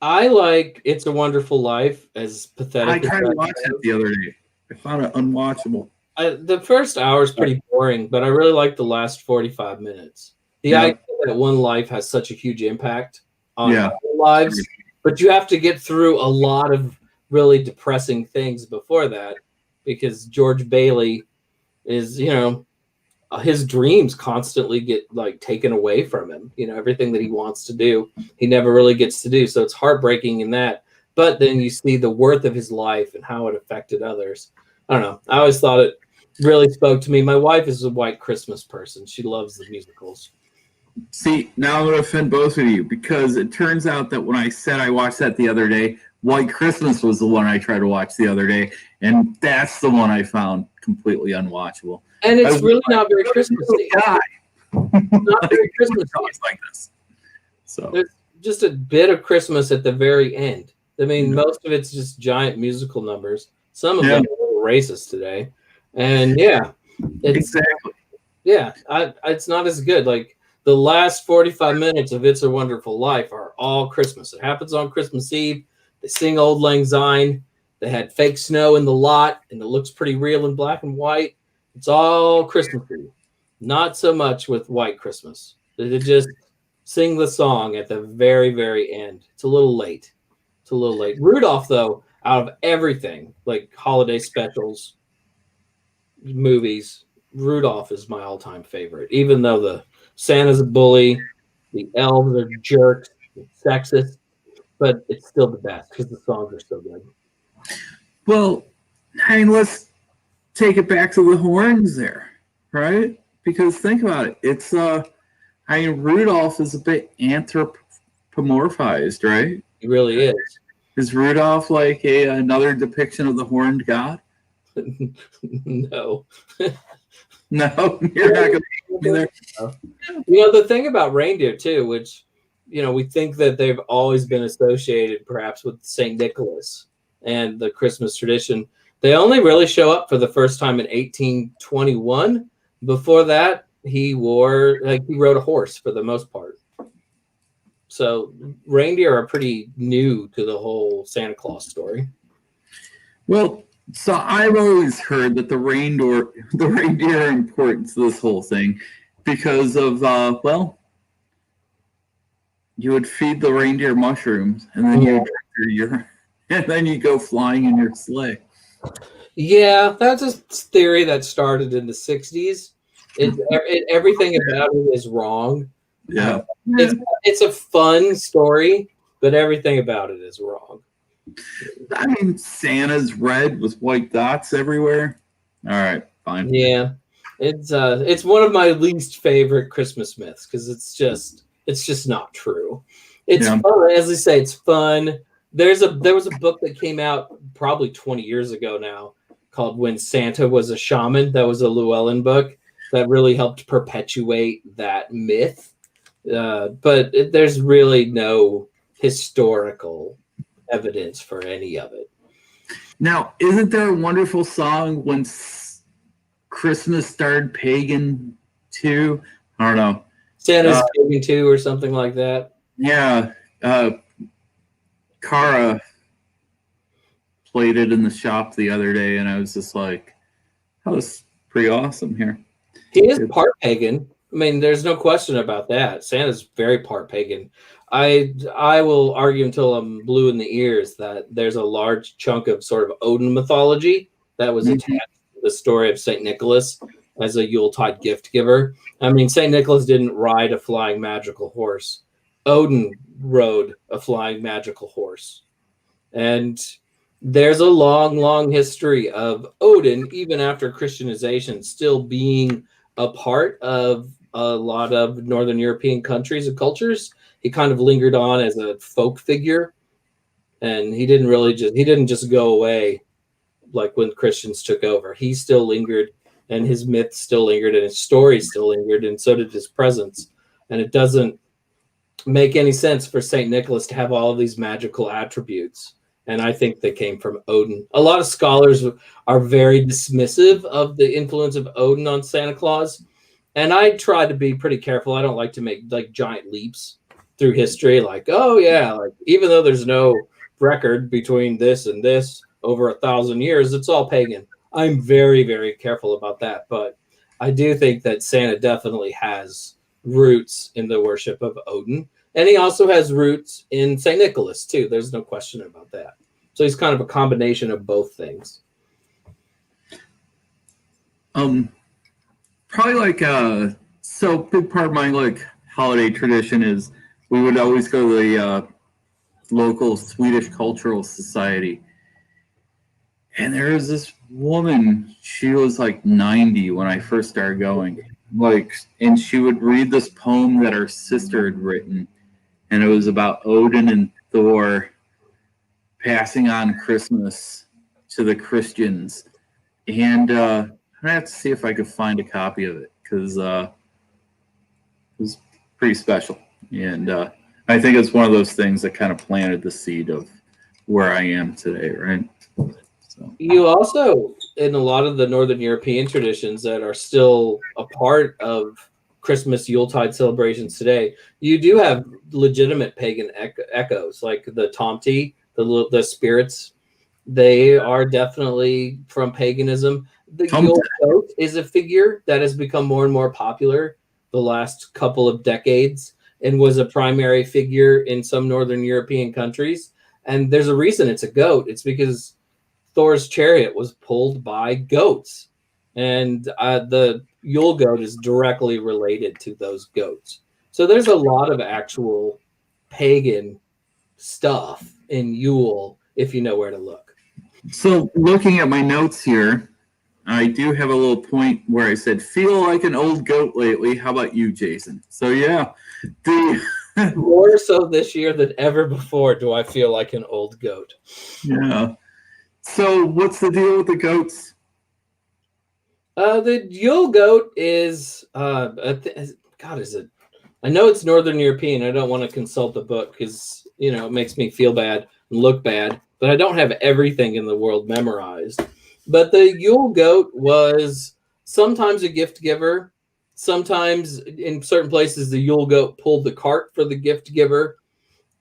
Speaker 3: I like It's a Wonderful Life, as pathetic.
Speaker 2: I tried to watch it the other day. I found it unwatchable.
Speaker 3: The first hour is pretty boring, but I really like the last 45 minutes. The idea that one life has such a huge impact on other lives, but you have to get through a lot of really depressing things before that, because George Bailey is, his dreams constantly get taken away from him. Everything that he wants to do, he never really gets to do. So it's heartbreaking in that. But then you see the worth of his life and how it affected others. I don't know. I always thought it really spoke to me. My wife is a White Christmas person. She loves the musicals.
Speaker 2: See, now I'm going to offend both of you, because it turns out that when I said I watched that the other day, White Christmas was the one I tried to watch the other day, and that's the one I found completely unwatchable.
Speaker 3: And it's really not very Christmassy. Not very Christmassy.
Speaker 2: Like this. So
Speaker 3: there's just a bit of Christmas at the very end. I mean, most of it's just giant musical numbers. Some of them are a little racist today. And
Speaker 2: exactly.
Speaker 3: It's not as good. The last 45 minutes of It's a Wonderful Life are all Christmas. It happens on Christmas Eve. They sing Old Lang Syne. They had fake snow in the lot, and it looks pretty real in black and white. It's all Christmassy. Not so much with White Christmas. They just sing the song at the very, very end. It's a little late. It's a little late. Rudolph, though, out of everything, like holiday specials, movies, Rudolph is my all-time favorite. Even though the Santa's a bully, the elves are jerks, sexist, but it's still the best because the songs are so good.
Speaker 2: Well, I mean, let's take it back to the horns there, right? Because think about it. It's Rudolph is a bit anthropomorphized, right?
Speaker 3: It really is.
Speaker 2: Is Rudolph like another depiction of the horned god?
Speaker 3: No.
Speaker 2: No, you're not going to be there.
Speaker 3: The thing about reindeer too, which we think that they've always been associated perhaps with Saint Nicholas and the Christmas tradition. They only really show up for the first time in 1821. Before that, he rode a horse for the most part. So reindeer are pretty new to the whole Santa Claus story.
Speaker 2: Well, so I've always heard that the reindeer are important to this whole thing because of you would feed the reindeer mushrooms and then you and then you go flying in your sleigh.
Speaker 3: Yeah, that's a theory that started in the 60s. Everything about it is wrong.
Speaker 2: Yeah.
Speaker 3: It's a fun story, but everything about it is wrong.
Speaker 2: I mean, Santa's red with white dots everywhere. All right, fine.
Speaker 3: Yeah, it's one of my least favorite Christmas myths because it's just not true. It's fun, as I say, it's fun. There was a book that came out probably 20 years ago now called When Santa Was a Shaman. That was a Llewellyn book that really helped perpetuate that myth. But there's really no historical evidence for any of it.
Speaker 2: Now, isn't there a wonderful song when Christmas started pagan too? I don't know.
Speaker 3: Santa's pagan too, or something like that.
Speaker 2: Yeah. Cara played it in the shop the other day, and I was just like, that was pretty awesome here.
Speaker 3: He is part pagan. I mean, there's no question about that. Santa's very part pagan. I will argue until I'm blue in the ears that there's a large chunk of sort of Odin mythology that was attached to the story of St. Nicholas as a Yuletide gift giver. I mean, St. Nicholas didn't ride a flying magical horse. Odin rode a flying magical horse. And there's a long, long history of Odin, even after Christianization, still being a part of a lot of Northern European countries and cultures. He kind of lingered on as a folk figure, and he didn't just go away like when Christians took over. He still lingered, and his myth still lingered, and his stories still lingered, and so did his presence. And it doesn't make any sense for St. Nicholas to have all of these magical attributes. And I think they came from Odin. A lot of scholars are very dismissive of the influence of Odin on Santa Claus. And I try to be pretty careful. I don't like to make like giant leaps through history. Like, oh yeah, like even though there's no record between this and this over 1,000 years, it's all pagan. I'm very, very careful about that. But I do think that Santa definitely has roots in the worship of Odin. And he also has roots in St. Nicholas, too. There's no question about that. So he's kind of a combination of both things.
Speaker 2: Probably like, so big part of my like holiday tradition is we would always go to the local Swedish Cultural Society. And there was this woman, she was like 90 when I first started going. And she would read this poem that her sister had written. And it was about Odin and Thor passing on Christmas to the Christians. And I have to see if I could find a copy of it because it was pretty special. And I think it's one of those things that kind of planted the seed of where I am today, right? So.
Speaker 3: You also, in a lot of the Northern European traditions that are still a part of Christmas Yuletide celebrations today, you do have legitimate pagan echoes, like the Tomte, the spirits They are definitely from paganism. The Yule goat is a figure that has become more and more popular the last couple of decades and was a primary figure in some Northern European countries. And there's a reason it's a goat. It's because Thor's chariot was pulled by goats. And the Yule goat is directly related to those goats. So there's a lot of actual pagan stuff in Yule if you know where to look.
Speaker 2: So looking at my notes here, I do have a little point where I said, feel like an old goat lately. How about you, Jason? So yeah,
Speaker 3: more so this year than ever before do I feel like an old goat.
Speaker 2: Yeah. So what's the deal with the goats?
Speaker 3: The Yule goat is God, is it? I know it's Northern European. I don't want to consult the book because it makes me feel bad and look bad. But I don't have everything in the world memorized. But the Yule goat was sometimes a gift giver. Sometimes in certain places, the Yule goat pulled the cart for the gift giver.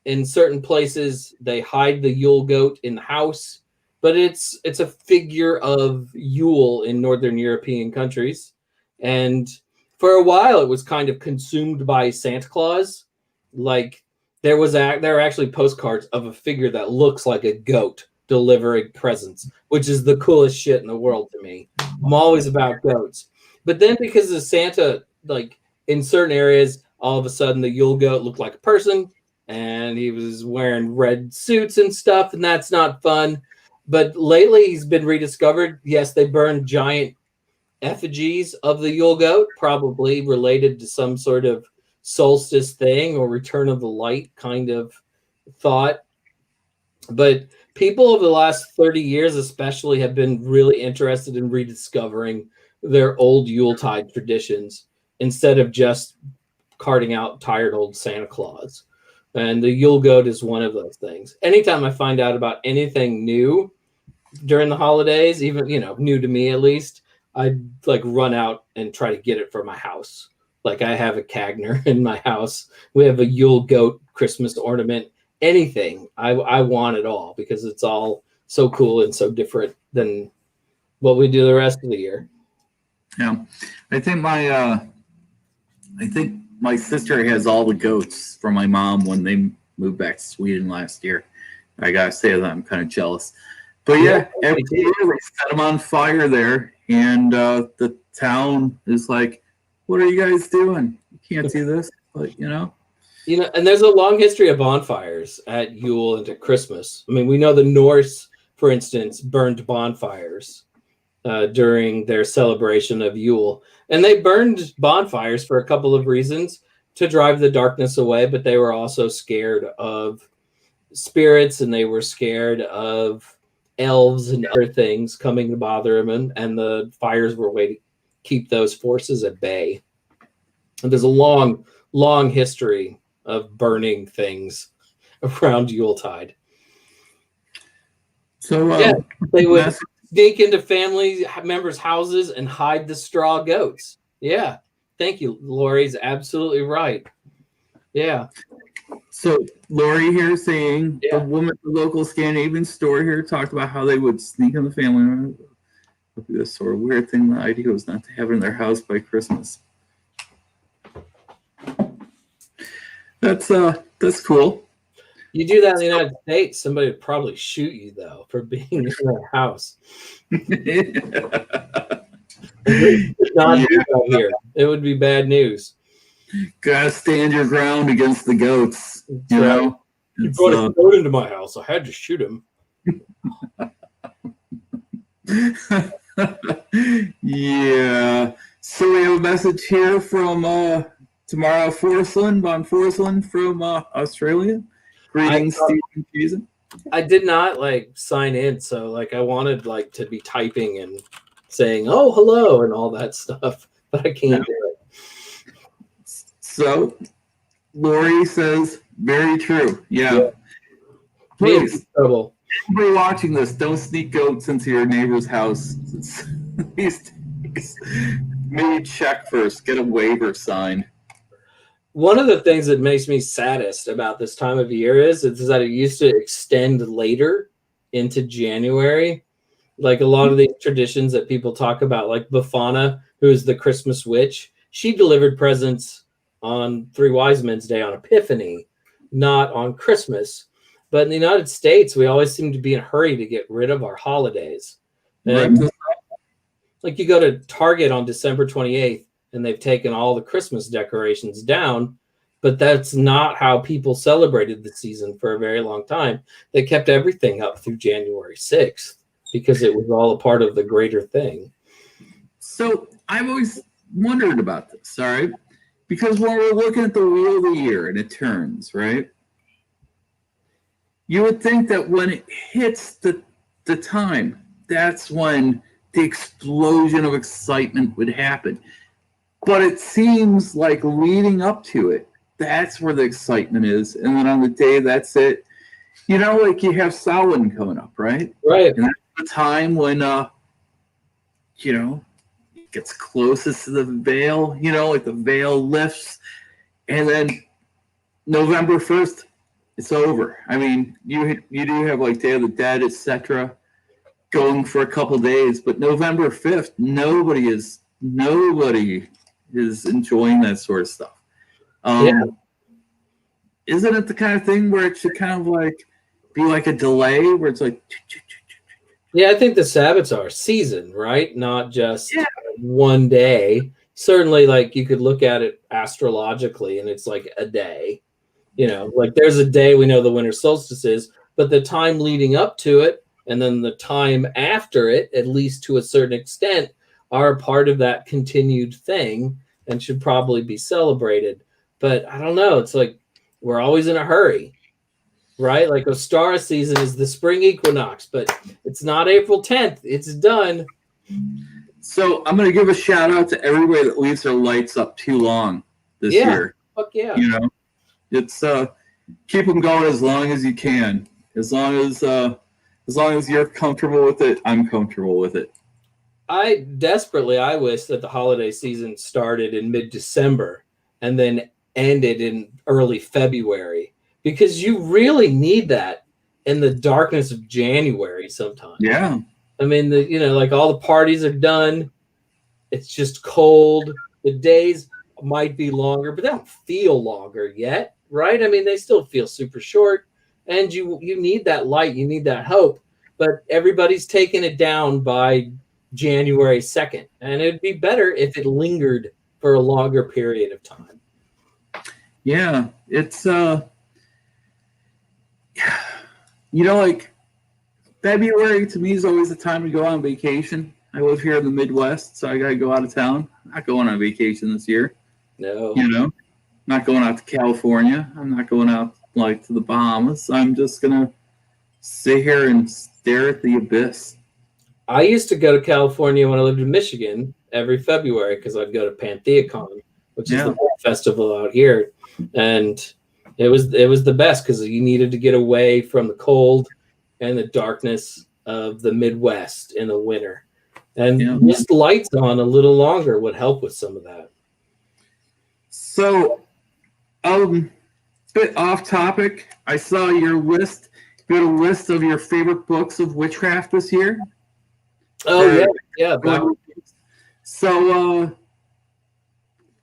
Speaker 3: In certain places, they hide the Yule goat in the house. But it's a figure of Yule in Northern European countries. And for a while, it was kind of consumed by Santa Claus. Like there are actually postcards of a figure that looks like a goat delivering presents, which is the coolest shit in the world to me. I'm always about goats. But then because of Santa, like in certain areas, all of a sudden the Yule goat looked like a person and he was wearing red suits and stuff, and that's not fun. But lately he's been rediscovered. Yes, they burned giant effigies of the Yule goat, probably related to some sort of solstice thing or return of the light kind of thought. But people over the last 30 years especially have been really interested in rediscovering their old Yuletide traditions instead of just carting out tired old Santa Claus. And the Yule goat is one of those things. Anytime I find out about anything new during the holidays, even, new to me at least, I like run out and try to get it for my house. Like I have a Cagner in my house. We have a Yule goat Christmas ornament. Anything. I want it all because it's all so cool and so different than what we do the rest of the year.
Speaker 2: Yeah. I think my sister has all the goats from my mom when they moved back to Sweden last year. I gotta say that I'm kind of jealous. But yeah, every year they set them on fire there, and the town is like, "What are you guys doing? You can't see this." But
Speaker 3: and there's a long history of bonfires at Yule into Christmas. I mean, we know the Norse, for instance, burned bonfires during their celebration of Yule. And they burned bonfires for a couple of reasons: to drive the darkness away, but they were also scared of spirits and they were scared of elves and other things coming to bother them. And the fires were a way to keep those forces at bay. And there's a long, long history of burning things around Yuletide.
Speaker 2: So
Speaker 3: they would sneak into family members' houses and hide the straw goats. Yeah. Thank you. Lori's absolutely right. Yeah.
Speaker 2: So Lori here saying the woman at the local Scandinavian store here talked about how they would sneak in the family. This sort of weird thing. The idea was not to have it in their house by Christmas. That's cool.
Speaker 3: You do that in the United States, somebody would probably shoot you though for being in their house. Not out here. It would be bad news.
Speaker 2: Gotta stand your ground against the goats. You know?
Speaker 3: You brought a goat into my house. I had to shoot him.
Speaker 2: Yeah. So we have a message here from Tamara Forsland from Australia. Greetings, Steve and Jason.
Speaker 3: I did not sign in, so I wanted to be typing and saying "oh, hello" and all that stuff, but I can't do it.
Speaker 2: So Lori says, very true. Yeah. Please, everybody watching this, don't sneak goats into your neighbor's house. Maybe check first, get a waiver signed.
Speaker 3: One of the things that makes me saddest about this time of year is that it used to extend later into January. Like a lot of these traditions that people talk about, like Befana, who is the Christmas witch, she delivered presents on Three Wise Men's Day on Epiphany, not on Christmas. But in the United States, we always seem to be in a hurry to get rid of our holidays. And like you go to Target on December 28th, and they've taken all the Christmas decorations down, but that's not how people celebrated the season for a very long time. They kept everything up through January 6th because it was all a part of the greater thing.
Speaker 2: So I've always wondered about this, all right? Because when we're looking at the wheel of the year and it turns, right? You would think that when it hits the time, that's when the explosion of excitement would happen. But it seems like leading up to it, that's where the excitement is. And then on the day, that's it. You know, like you have Samhain coming up, right?
Speaker 3: Right.
Speaker 2: And that's the time when, you know, it gets closest to the veil, you know, like the veil lifts. And then November 1st, it's over. I mean, you do have like Day of the Dead, etc., going for a couple days, but November 5th, nobody is enjoying that sort of stuff. Isn't it the kind of thing where it should kind of like be like a delay where it's like
Speaker 3: yeah, I think the Sabbaths are season, right? Not just one day. Certainly, like you could look at it astrologically and it's like a day. You know, like there's a day we know the winter solstice is, but the time leading up to it and then the time after it, at least to a certain extent, are part of that continued thing and should probably be celebrated. But I don't know. It's like we're always in a hurry, right? Like Ostara season is the spring equinox, but it's not April 10th. It's done.
Speaker 2: So I'm going to give a shout out to everybody that leaves their lights up too long this year.
Speaker 3: Fuck yeah.
Speaker 2: You know, it's keep them going as long as you can. As long as you're comfortable with it, I'm comfortable with it.
Speaker 3: I wish that the holiday season started in mid-December and then ended in early February, because you really need that in the darkness of January sometimes.
Speaker 2: Yeah.
Speaker 3: I mean, like all the parties are done. It's just cold. The days might be longer, but they don't feel longer yet, right? I mean, they still feel super short, and you need that light. You need that hope, but everybody's taking it down by January 2nd, and it'd be better if it lingered for a longer period of time.
Speaker 2: Yeah, it's like February to me is always the time to go on vacation. I live here in the Midwest, so I gotta go out of town. I'm not going on vacation this year.
Speaker 3: No.
Speaker 2: You know, not going out to California. I'm not going out like to the Bahamas. I'm just gonna sit here and stare at the abyss.
Speaker 3: I used to go to California when I lived in Michigan every February because I'd go to PantheaCon, which is the festival out here, and it was the best because you needed to get away from the cold and the darkness of the Midwest in the winter, and just lights on a little longer would help with some of that.
Speaker 2: So, bit off topic. I saw your list. You had a list of your favorite books of witchcraft this year.
Speaker 3: Oh yeah.
Speaker 2: So,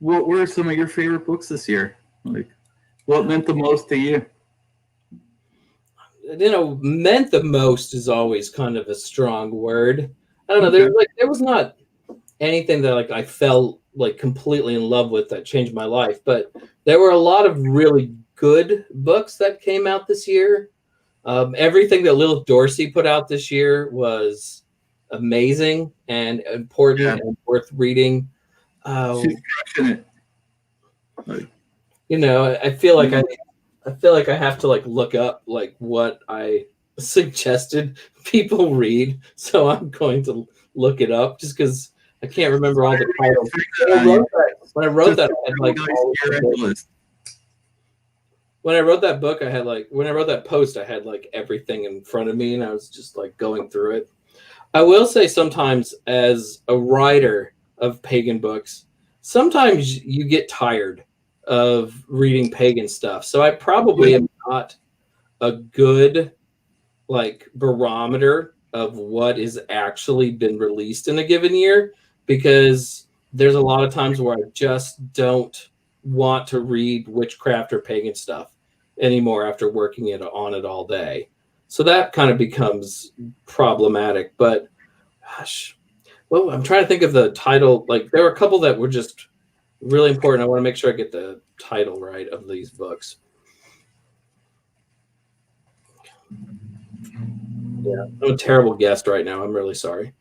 Speaker 2: what were some of your favorite books this year? Like, what meant the most to you?
Speaker 3: Meant the most is always kind of a strong word. I don't know. There was not anything that like I fell like completely in love with that changed my life, but there were a lot of really good books that came out this year. Everything that Lilith Dorsey put out this year was amazing and important and worth reading.
Speaker 2: She's crushing it.
Speaker 3: I feel like I have to like look up like what I suggested people read, so I'm going to look it up just because I can't remember all the titles. When I wrote that, I had like when I wrote that book, when I wrote that post, I had like everything in front of me, and I was just like going through it. I will say sometimes as a writer of pagan books, sometimes you get tired of reading pagan stuff. So I probably am not a good like barometer of what is actually been released in a given year, because there's a lot of times where I just don't want to read witchcraft or pagan stuff anymore after working on it all day. So that kind of becomes problematic. But gosh, well, I'm trying to think of the title. Like there were a couple that were just really important. I want to make sure I get the title right of these books. Yeah, I'm a terrible guest right now. I'm really sorry.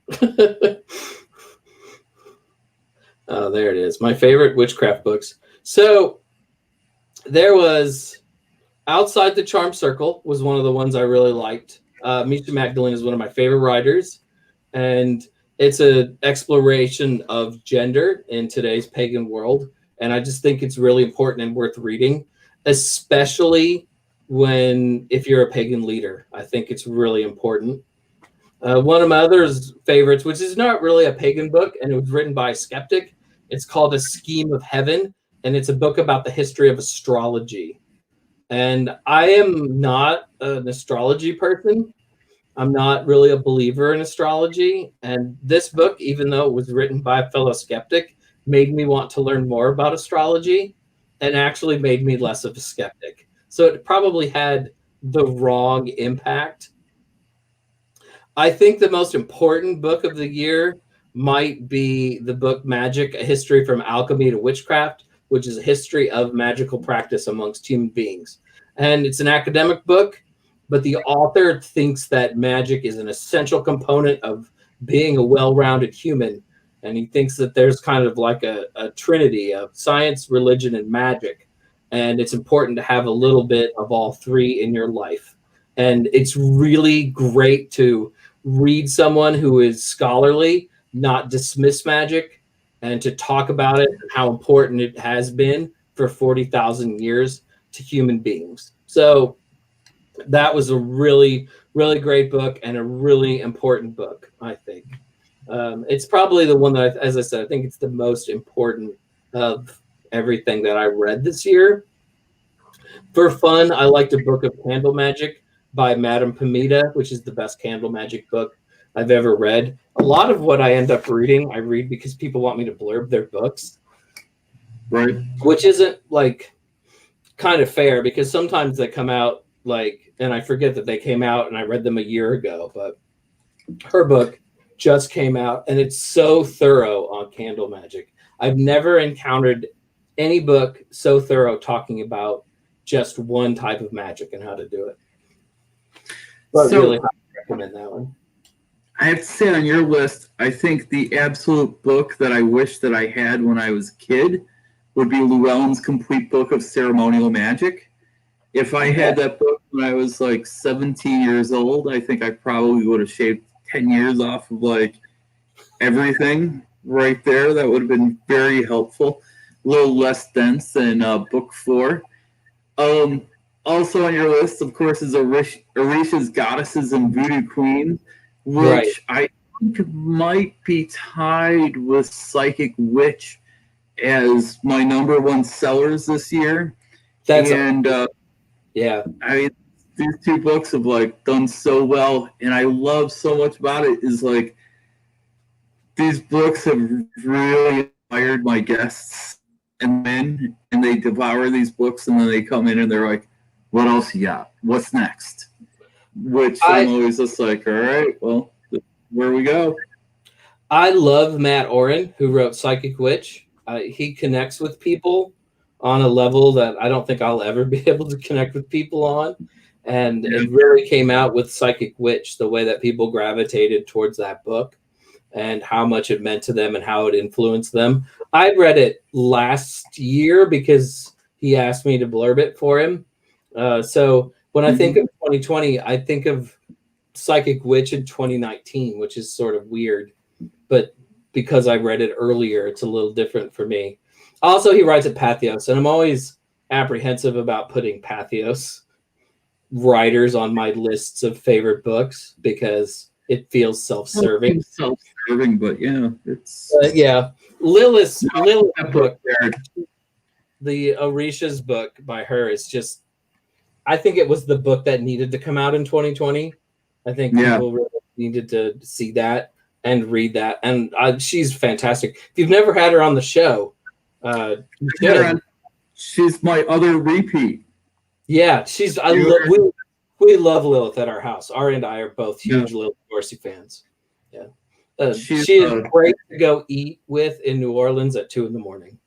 Speaker 3: There it is. My favorite witchcraft books. So there was Outside the Charm Circle was one of the ones I really liked. Misha Magdalene is one of my favorite writers, and it's an exploration of gender in today's pagan world. And I just think it's really important and worth reading, especially if you're a pagan leader. I think it's really important. One of my other favorites, which is not really a pagan book, and it was written by a skeptic. It's called A Scheme of Heaven, and it's a book about the history of astrology. And I am not an astrology person. I'm not really a believer in astrology. And this book, even though it was written by a fellow skeptic, made me want to learn more about astrology and actually made me less of a skeptic. So it probably had the wrong impact. I think the most important book of the year might be the book Magic, A History from Alchemy to Witchcraft, which is a history of magical practice amongst human beings. And it's an academic book, but the author thinks that magic is an essential component of being a well-rounded human. And he thinks that there's kind of like a trinity of science, religion, and magic. And it's important to have a little bit of all three in your life. And it's really great to read someone who is scholarly, not dismiss magic, and to talk about it and how important it has been for 40,000 years to human beings. So that was a really, really great book and a really important book, I think. It's probably the one that, as I said, I think it's the most important of everything that I read this year. For fun, I liked a book of candle magic by Madame Pamita, which is the best candle magic book I've ever read. A lot of what I end up reading, I read because people want me to blurb their books.
Speaker 2: Right.
Speaker 3: Which isn't like kind of fair, because sometimes they come out like, and I forget that they came out and I read them a year ago, but her book just came out and it's so thorough on candle magic. I've never encountered any book so thorough talking about just one type of magic and how to do it. But
Speaker 2: So,
Speaker 3: really highly recommend that one.
Speaker 2: I have to say on your list, I think the absolute book that I wish that I had when I was a kid would be Llewellyn's Complete Book of Ceremonial Magic. If I had that book when I was like 17 years old, I think I probably would have shaved 10 years off of like everything right there. That would have been very helpful. A little less dense than book 4. Also on your list, of course, is Orisha's Goddesses and Voodoo Queen, which I think might be tied with Psychic Witch as my number one sellers this year.
Speaker 3: Yeah.
Speaker 2: I mean, these two books have like done so well, and I love so much about it is like these books have really inspired my guests and they devour these books, and then they come in and they're like, what else you got? What's next? Which I'm always just like, all right, well, where we go.
Speaker 3: I love Matt Oren, who wrote Psychic Witch. He connects with people on a level that I don't think I'll ever be able to connect with people on. And it really came out with Psychic Witch, the way that people gravitated towards that book and how much it meant to them and how it influenced them. I read it last year because he asked me to blurb it for him. So when I think of 2020, I think of Psychic Witch in 2019, which is sort of weird. But because I read it earlier, it's a little different for me. Also, he writes at Pathos, and I'm always apprehensive about putting Pathos writers on my lists of favorite books because it feels self-serving.
Speaker 2: Self-serving, but yeah, it's
Speaker 3: Lilith's book there, the Orisha's book by her is just, I think it was the book that needed to come out in 2020 I think people really needed to see that and read that. And she's fantastic. If you've never had her on the show, you should.
Speaker 2: She's my other repeat.
Speaker 3: Yeah, we love Lilith at our house. Ari and I are both huge Lilith Dorsey fans. Yeah, she is great to go eat with in New Orleans at 2 a.m.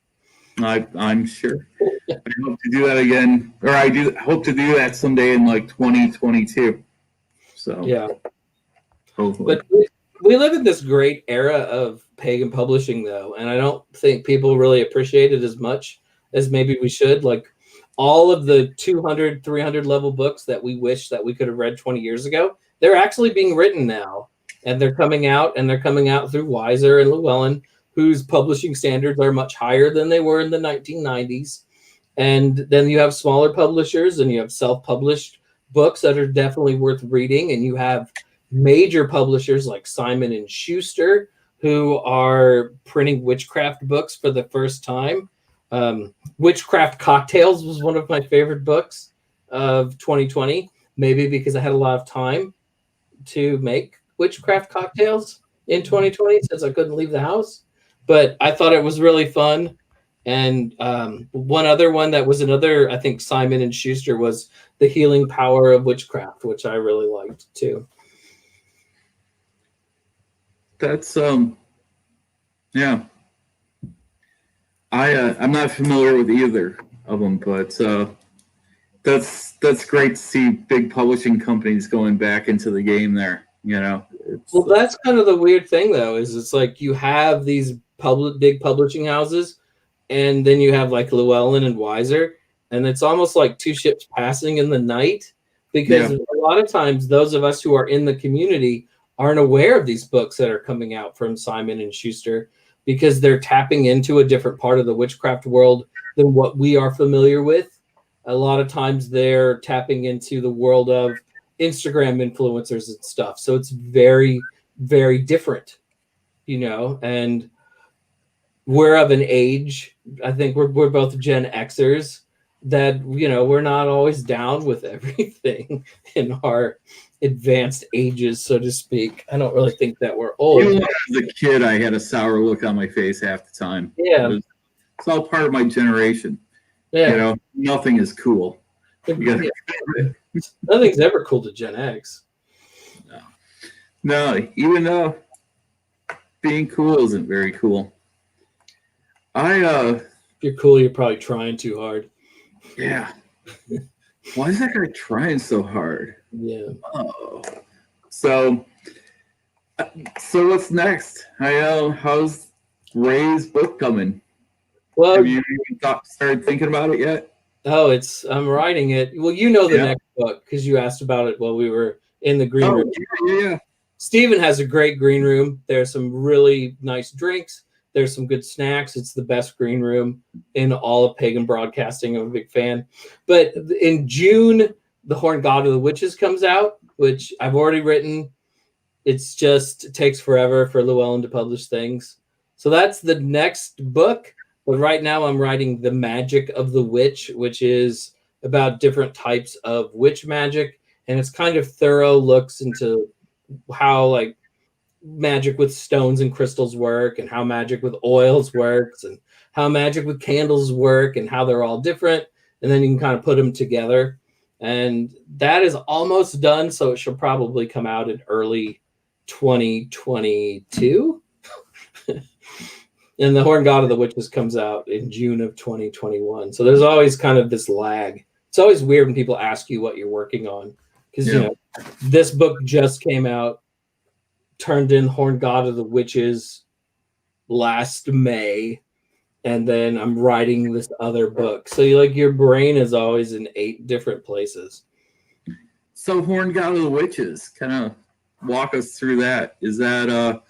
Speaker 2: I'm sure. I hope to do that again, or I hope to do that someday in like 2022. So
Speaker 3: yeah,
Speaker 2: hopefully.
Speaker 3: But we live in this great era of pagan publishing, though, and I don't think people really appreciate it as much as maybe we should. Like all of the 200, 300 level books that we wish that we could have read 20 years ago, they're actually being written now, and they're coming out through Weiser and Llewellyn, whose publishing standards are much higher than they were in the 1990s. And then you have smaller publishers, and you have self-published books that are definitely worth reading, and you have major publishers like Simon and Schuster, who are printing witchcraft books for the first time. Witchcraft Cocktails was one of my favorite books of 2020, maybe because I had a lot of time to make witchcraft cocktails in 2020 since I couldn't leave the house. But I thought it was really fun. And one other one that was another, I think, Simon and Schuster was The Healing Power of Witchcraft, which I really liked too.
Speaker 2: That's yeah. I'm not familiar with either of them, but that's great to see big publishing companies going back into the game there. You know.
Speaker 3: Well, that's kind of the weird thing, though, is it's like you have these big publishing houses, and then you have like Llewellyn and Weiser, and it's almost like two ships passing in the night, because a lot of times those of us who are in the community aren't aware of these books that are coming out from Simon and Schuster, because they're tapping into a different part of the witchcraft world than what we are familiar with. A lot of times they're tapping into the world of Instagram influencers and stuff. So it's very, very different, you know, and we're of an age, I think we're both Gen Xers, that, you know, we're not always down with everything in our advanced ages, so to speak. I don't really think that we're old.
Speaker 2: Even as a kid, I had a sour look on my face half the time.
Speaker 3: Yeah.
Speaker 2: It's all part of my generation.
Speaker 3: Yeah.
Speaker 2: You know, nothing is cool.
Speaker 3: Nothing's ever cool to Gen X.
Speaker 2: No, even though being cool isn't very cool.
Speaker 3: If you're cool, you're probably trying too hard.
Speaker 2: Yeah. Why is that guy trying so hard?
Speaker 3: Yeah.
Speaker 2: Oh. So what's next? How's Ray's book coming?
Speaker 3: Well,
Speaker 2: have you even started thinking about it yet?
Speaker 3: Oh, I'm writing it. Well, you know the next book because you asked about it while we were in the green room.
Speaker 2: Yeah.
Speaker 3: Stephen has a great green room. There's some really nice drinks. There's some good snacks. It's the best green room in all of pagan broadcasting. I'm a big fan. But in June, The Horned God of the Witches comes out, which I've already written. It takes forever for Llewellyn to publish things. So that's the next book. But right now I'm writing The Magic of the Witch, which is about different types of witch magic. And it's kind of thorough looks into how like magic with stones and crystals work, and how magic with oils works, and how magic with candles work, and how they're all different. And then you can kind of put them together. And that is almost done. So it should probably come out in early 2022. And The Horned God of the Witches comes out in June of 2021. So there's always kind of this lag. It's always weird when people ask you what you're working on. Because, you know, this book just came out, turned in Horned God of the Witches last May. And then I'm writing this other book. So your brain is always in 8 different places.
Speaker 2: So Horned God of the Witches, kind of walk us through that. Is that...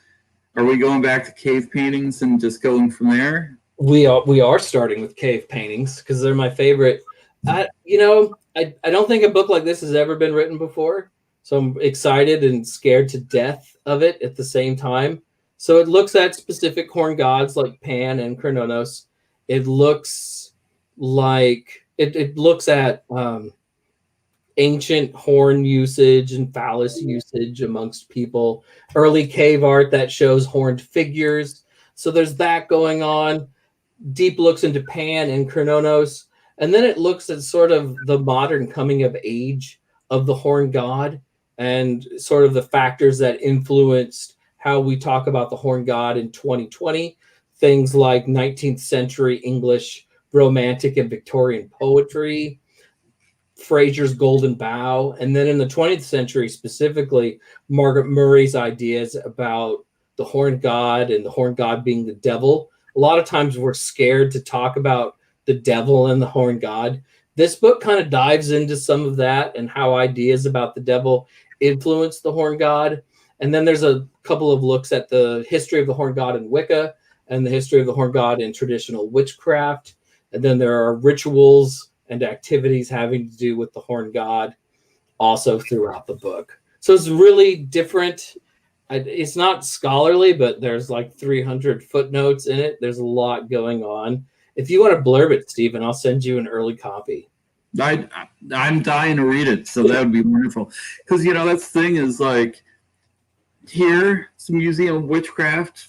Speaker 2: Are we going back to cave paintings and just going from there?
Speaker 3: We are starting with cave paintings because they're my favorite. I don't think a book like this has ever been written before. So I'm excited and scared to death of it at the same time. So it looks at specific horn gods like Pan and Kronos. It looks like it looks at ancient horn usage and phallus usage amongst people, early cave art that shows horned figures. So there's that going on. Deep looks into Pan and Kronos, and then it looks at sort of the modern coming of age of the horn god and sort of the factors that influenced how we talk about the horn god in 2020. Things like 19th century English romantic and Victorian poetry, Fraser's Golden Bough, and then in the 20th century specifically, Margaret Murray's ideas about the horn god and the horn god being the devil. A lot of times we're scared to talk about the devil and the horn god. This book kind of dives into some of that and how ideas about the devil influence the horn god. And then there's a couple of looks at the history of the horn god in Wicca and the history of the horn god in traditional witchcraft. And then there are rituals and activities having to do with the horn god also throughout the book. So it's really different. It's not scholarly, but there's like 300 footnotes in it. There's a lot going on. If you want to blurb it, Stephen, I'll send you an early copy.
Speaker 2: I'm dying to read it, so that would be wonderful. Because, that's the thing is, like, here, it's a museum of witchcraft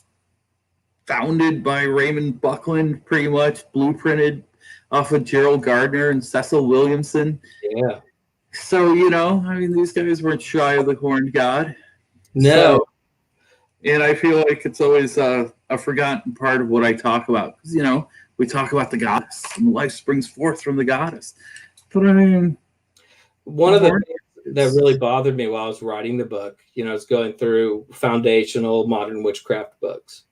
Speaker 2: founded by Raymond Buckland, pretty much blueprinted off of Gerald Gardner and Cecil Williamson.
Speaker 3: Yeah.
Speaker 2: So, these guys weren't shy of the horned god.
Speaker 3: No.
Speaker 2: So, and I feel like it's always a forgotten part of what I talk about. Because, we talk about the goddess and life springs forth from the goddess. But I mean,
Speaker 3: one of the things that really bothered me while I was writing the book, I was going through foundational modern witchcraft books.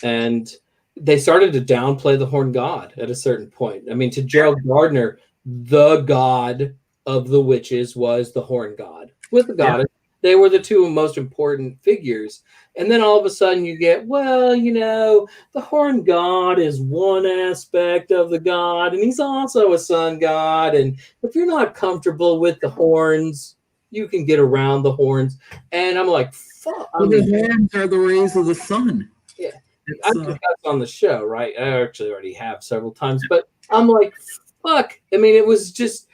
Speaker 3: And they started to downplay the horn god at a certain point. I mean, to Gerald Gardner, the god of the witches was the horn god. With the goddess, they were the two most important figures. And then all of a sudden you get, the horn god is one aspect of the god, and he's also a sun god. And if you're not comfortable with the horns, you can get around the horns. And I'm like, fuck.
Speaker 2: The horns are the rays of the sun.
Speaker 3: Yeah. I think that's on the show, right? I actually already have several times, but I'm like, fuck. I mean, it was just.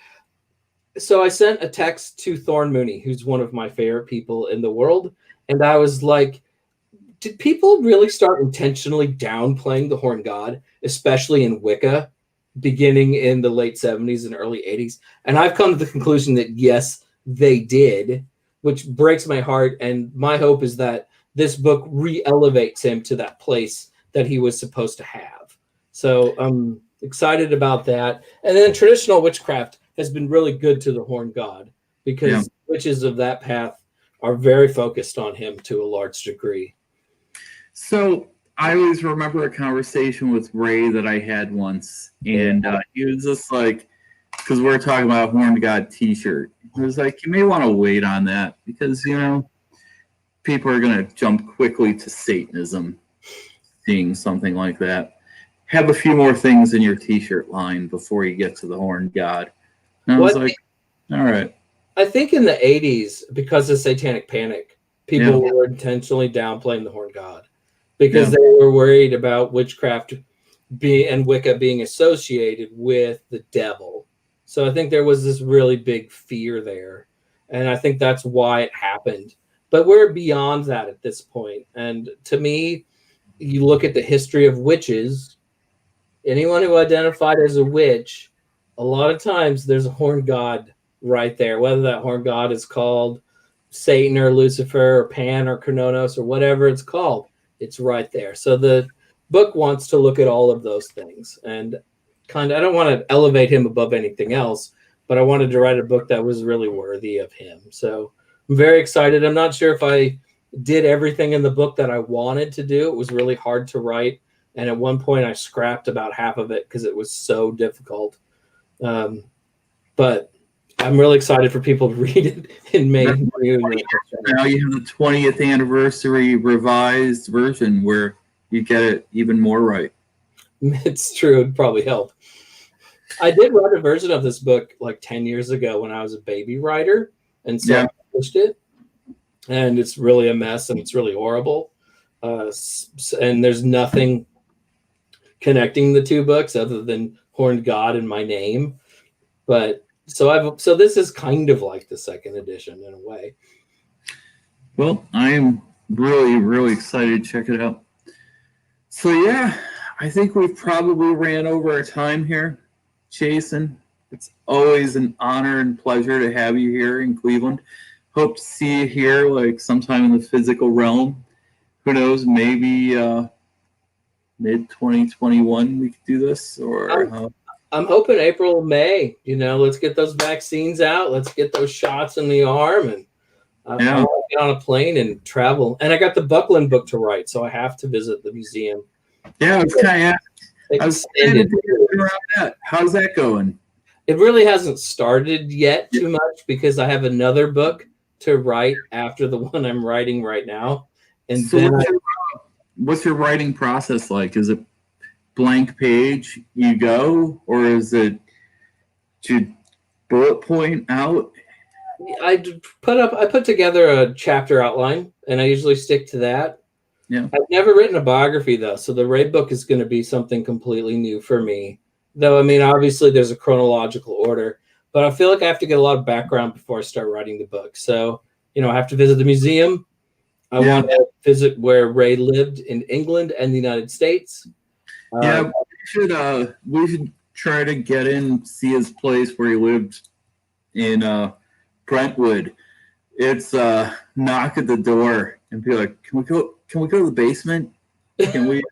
Speaker 3: So I sent a text to Thorn Mooney, who's one of my favorite people in the world, and I was like, did people really start intentionally downplaying the horn god, especially in Wicca, beginning in the late 70s and early 80s? And I've come to the conclusion that yes, they did, which breaks my heart. And my hope is that this book re-elevates him to that place that he was supposed to have. So I'm excited about that. And then traditional witchcraft has been really good to the horn god because witches of that path are very focused on him to a large degree.
Speaker 2: So I always remember a conversation with Ray that I had once, and he was just like, because we're talking about a horn god t-shirt. He was like, you may want to wait on that because, people are going to jump quickly to Satanism, seeing something like that. Have a few more things in your t-shirt line before you get to the horn god. And I was like, all right.
Speaker 3: I think in the 80s, because of Satanic Panic, people were intentionally downplaying the horn god because they were worried about witchcraft and Wicca being associated with the devil. So I think there was this really big fear there. And I think that's why it happened. But we're beyond that at this point. And to me, you look at the history of witches, anyone who identified as a witch, a lot of times there's a horn god right there, whether that horn god is called Satan or Lucifer or Pan or Kronos or whatever it's called, it's right there. So the book wants to look at all of those things. And I don't want to elevate him above anything else, but I wanted to write a book that was really worthy of him. So I'm very excited. I'm not sure if I did everything in the book that I wanted to do. It was really hard to write. And at one point I scrapped about half of it because it was so difficult. But I'm really excited for people to read it in May.
Speaker 2: Now you have the 20th anniversary revised version where you get it even more right.
Speaker 3: It's true. It'd probably help. I did write a version of this book like 10 years ago when I was a baby writer. And so I published it. And it's really a mess and it's really horrible. And there's nothing connecting the two books other than Horned God and my name. But So this is kind of like the second edition in a way.
Speaker 2: Well, I am really, really excited to check it out. So yeah, I think we've probably ran over our time here. Jason, it's always an honor and pleasure to have you here in Cleveland. Hope to see you here like sometime in the physical realm. Who knows, maybe mid 2021 we could do this, or
Speaker 3: I'm hoping April, May. Let's get those vaccines out. Let's get those shots in the arm, and I want to get on a plane and travel. And I got the Buckland book to write, so I have to visit the museum.
Speaker 2: Yeah, it's kind of around that. How's that going?
Speaker 3: It really hasn't started yet too much because I have another book to write after the one I'm writing right now. And
Speaker 2: so then what's your writing process like? Is it blank page you go, or is it to bullet point out?
Speaker 3: I put together a chapter outline, and I usually stick to that.
Speaker 2: Yeah.
Speaker 3: I've never written a biography though, so the Ray book is going to be something completely new for me. Though, I mean, obviously there's a chronological order, but I feel like I have to get a lot of background before I start writing the book. So, I have to visit the museum. I want to visit where Ray lived in England and the United States.
Speaker 2: We should try to get in, see his place where he lived in Brentwood. It's knock at the door and be like, can we go to the basement? Can we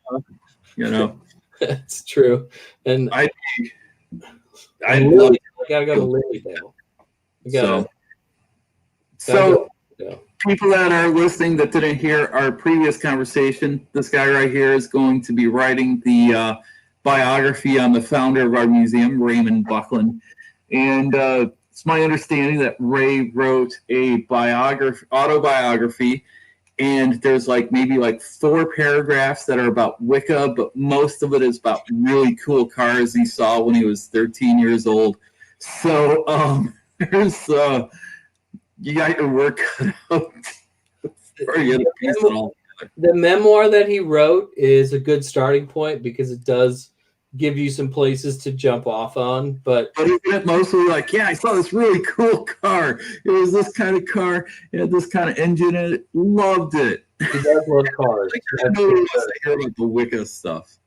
Speaker 3: That's true. And
Speaker 2: I
Speaker 3: gotta go to Lilydale.
Speaker 2: So people that are listening that didn't hear our previous conversation, this guy right here is going to be writing the biography on the founder of our museum, Raymond Buckland. And it's my understanding that Ray wrote a autobiography, and there's maybe 4 paragraphs that are about Wicca, but most of it is about really cool cars he saw when he was 13 years old. So there's you got your work cut out before you get a piece of all together.
Speaker 3: The memoir that he wrote is a good starting point because it does give you some places to jump off on. But
Speaker 2: isn't it mostly I saw this really cool car. It was this kind of car. It had this kind of engine in it. Loved it.
Speaker 3: He does love cars.
Speaker 2: Nobody wants to hear about the Wicca stuff.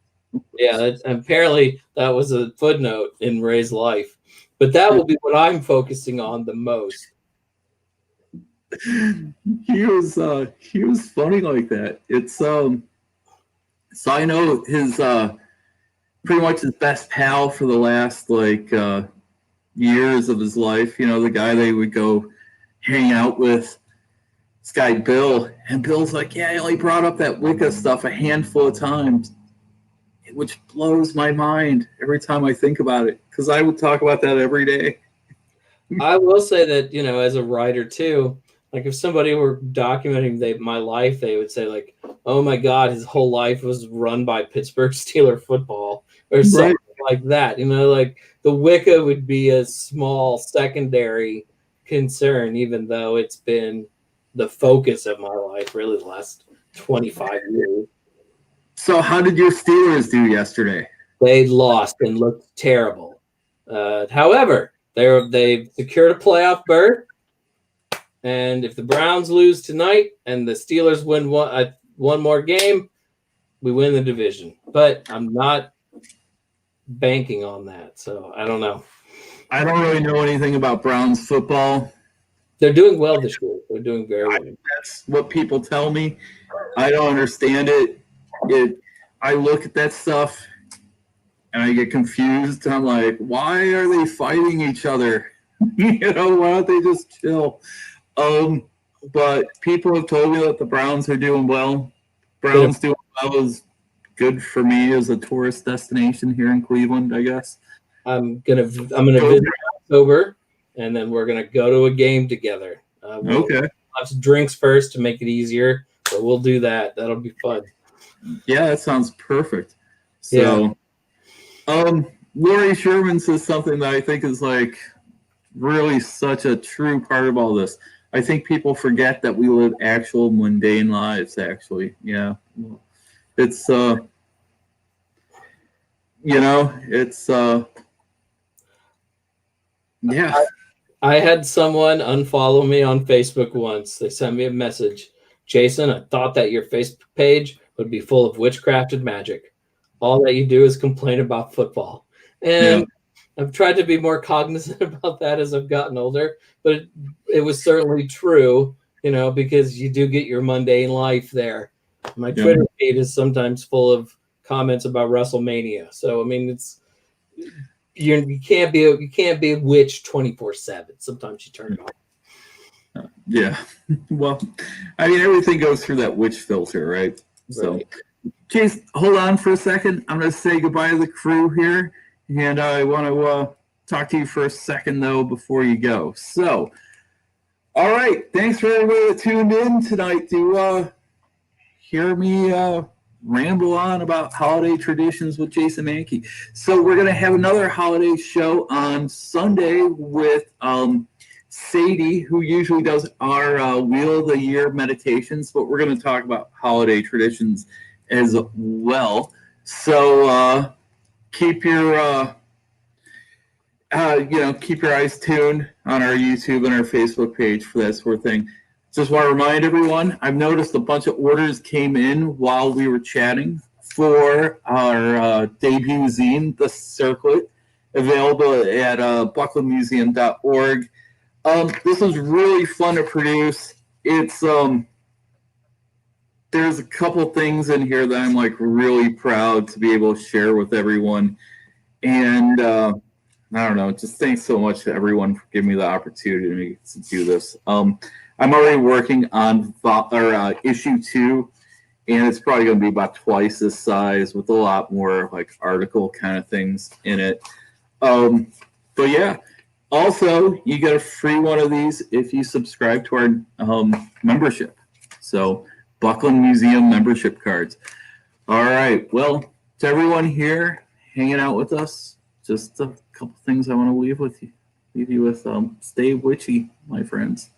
Speaker 3: Yeah, apparently that was a footnote in Ray's life. But that will be what I'm focusing on the most.
Speaker 2: He was funny like that. It's so I know his pretty much his best pal for the last years of his life. The guy they would go hang out with, this guy Bill, and Bill's like, yeah, I only brought up that Wicca stuff a handful of times, which blows my mind every time I think about it, because I would talk about that every day.
Speaker 3: I will say that, as a writer too, if somebody were documenting my life, they would say oh my God, his whole life was run by Pittsburgh Steeler football or something like that. The Wicca would be a small secondary concern, even though it's been the focus of my life really the last 25 years.
Speaker 2: So how did your Steelers do yesterday?
Speaker 3: They lost and looked terrible. However, they've secured a playoff berth. And if the Browns lose tonight and the Steelers win one more game, we win the division. But I'm not banking on that, so I don't know.
Speaker 2: I don't really know anything about Browns football.
Speaker 3: They're doing well this year. They're doing very well.
Speaker 2: That's what people tell me. I don't understand it. I look at that stuff and I get confused. I'm like, why are they fighting each other? Why don't they just chill? But people have told me that the Browns are doing well. Browns doing well is good for me as a tourist destination here in Cleveland, I guess.
Speaker 3: I'm gonna visit in October, and then we're gonna go to a game together. We'll have some drinks first to make it easier, but we'll do that. That'll be fun.
Speaker 2: Yeah, that sounds perfect. So, Lori Sherman says something that I think is really such a true part of all this. I think people forget that we live actual mundane lives, actually. Yeah. It's, Yeah.
Speaker 3: I had someone unfollow me on Facebook once. They sent me a message. Jason, I thought that your Facebook page would be full of witchcrafted magic. All that you do is complain about football. And I've tried to be more cognizant about that as I've gotten older, but it was certainly true, because you do get your mundane life there. My Twitter feed is sometimes full of comments about WrestleMania. So, I mean, it's you can't be a witch 24/7. Sometimes you turn it off.
Speaker 2: Yeah. Well, I mean, everything goes through that witch filter, right? So, Chase, hold on for a second. I'm going to say goodbye to the crew here, and I want to talk to you for a second, though, before you go. So, all right. Thanks for everybody that tuned in tonight to hear me ramble on about holiday traditions with Jason Mankey. So we're going to have another holiday show on Sunday with Sadie, who usually does our Wheel of the Year meditations, but we're going to talk about holiday traditions as well. So keep your keep your eyes tuned on our YouTube and our Facebook page for that sort of thing. Just want to remind everyone, I've noticed a bunch of orders came in while we were chatting for our debut zine, The Circlet, available at bucklandmuseum.org. This was really fun to produce. It's there's a couple things in here that I'm like really proud to be able to share with everyone. And I don't know, just thanks so much to everyone for giving me the opportunity to do this. I'm already working on issue 2, and it's probably going to be about twice this size with a lot more like article kind of things in it. But yeah, also you get a free one of these if you subscribe to our membership. So Buckland Museum membership cards. All right, well, to everyone here hanging out with us, just a couple things I want to leave you with. Stay witchy, my friends.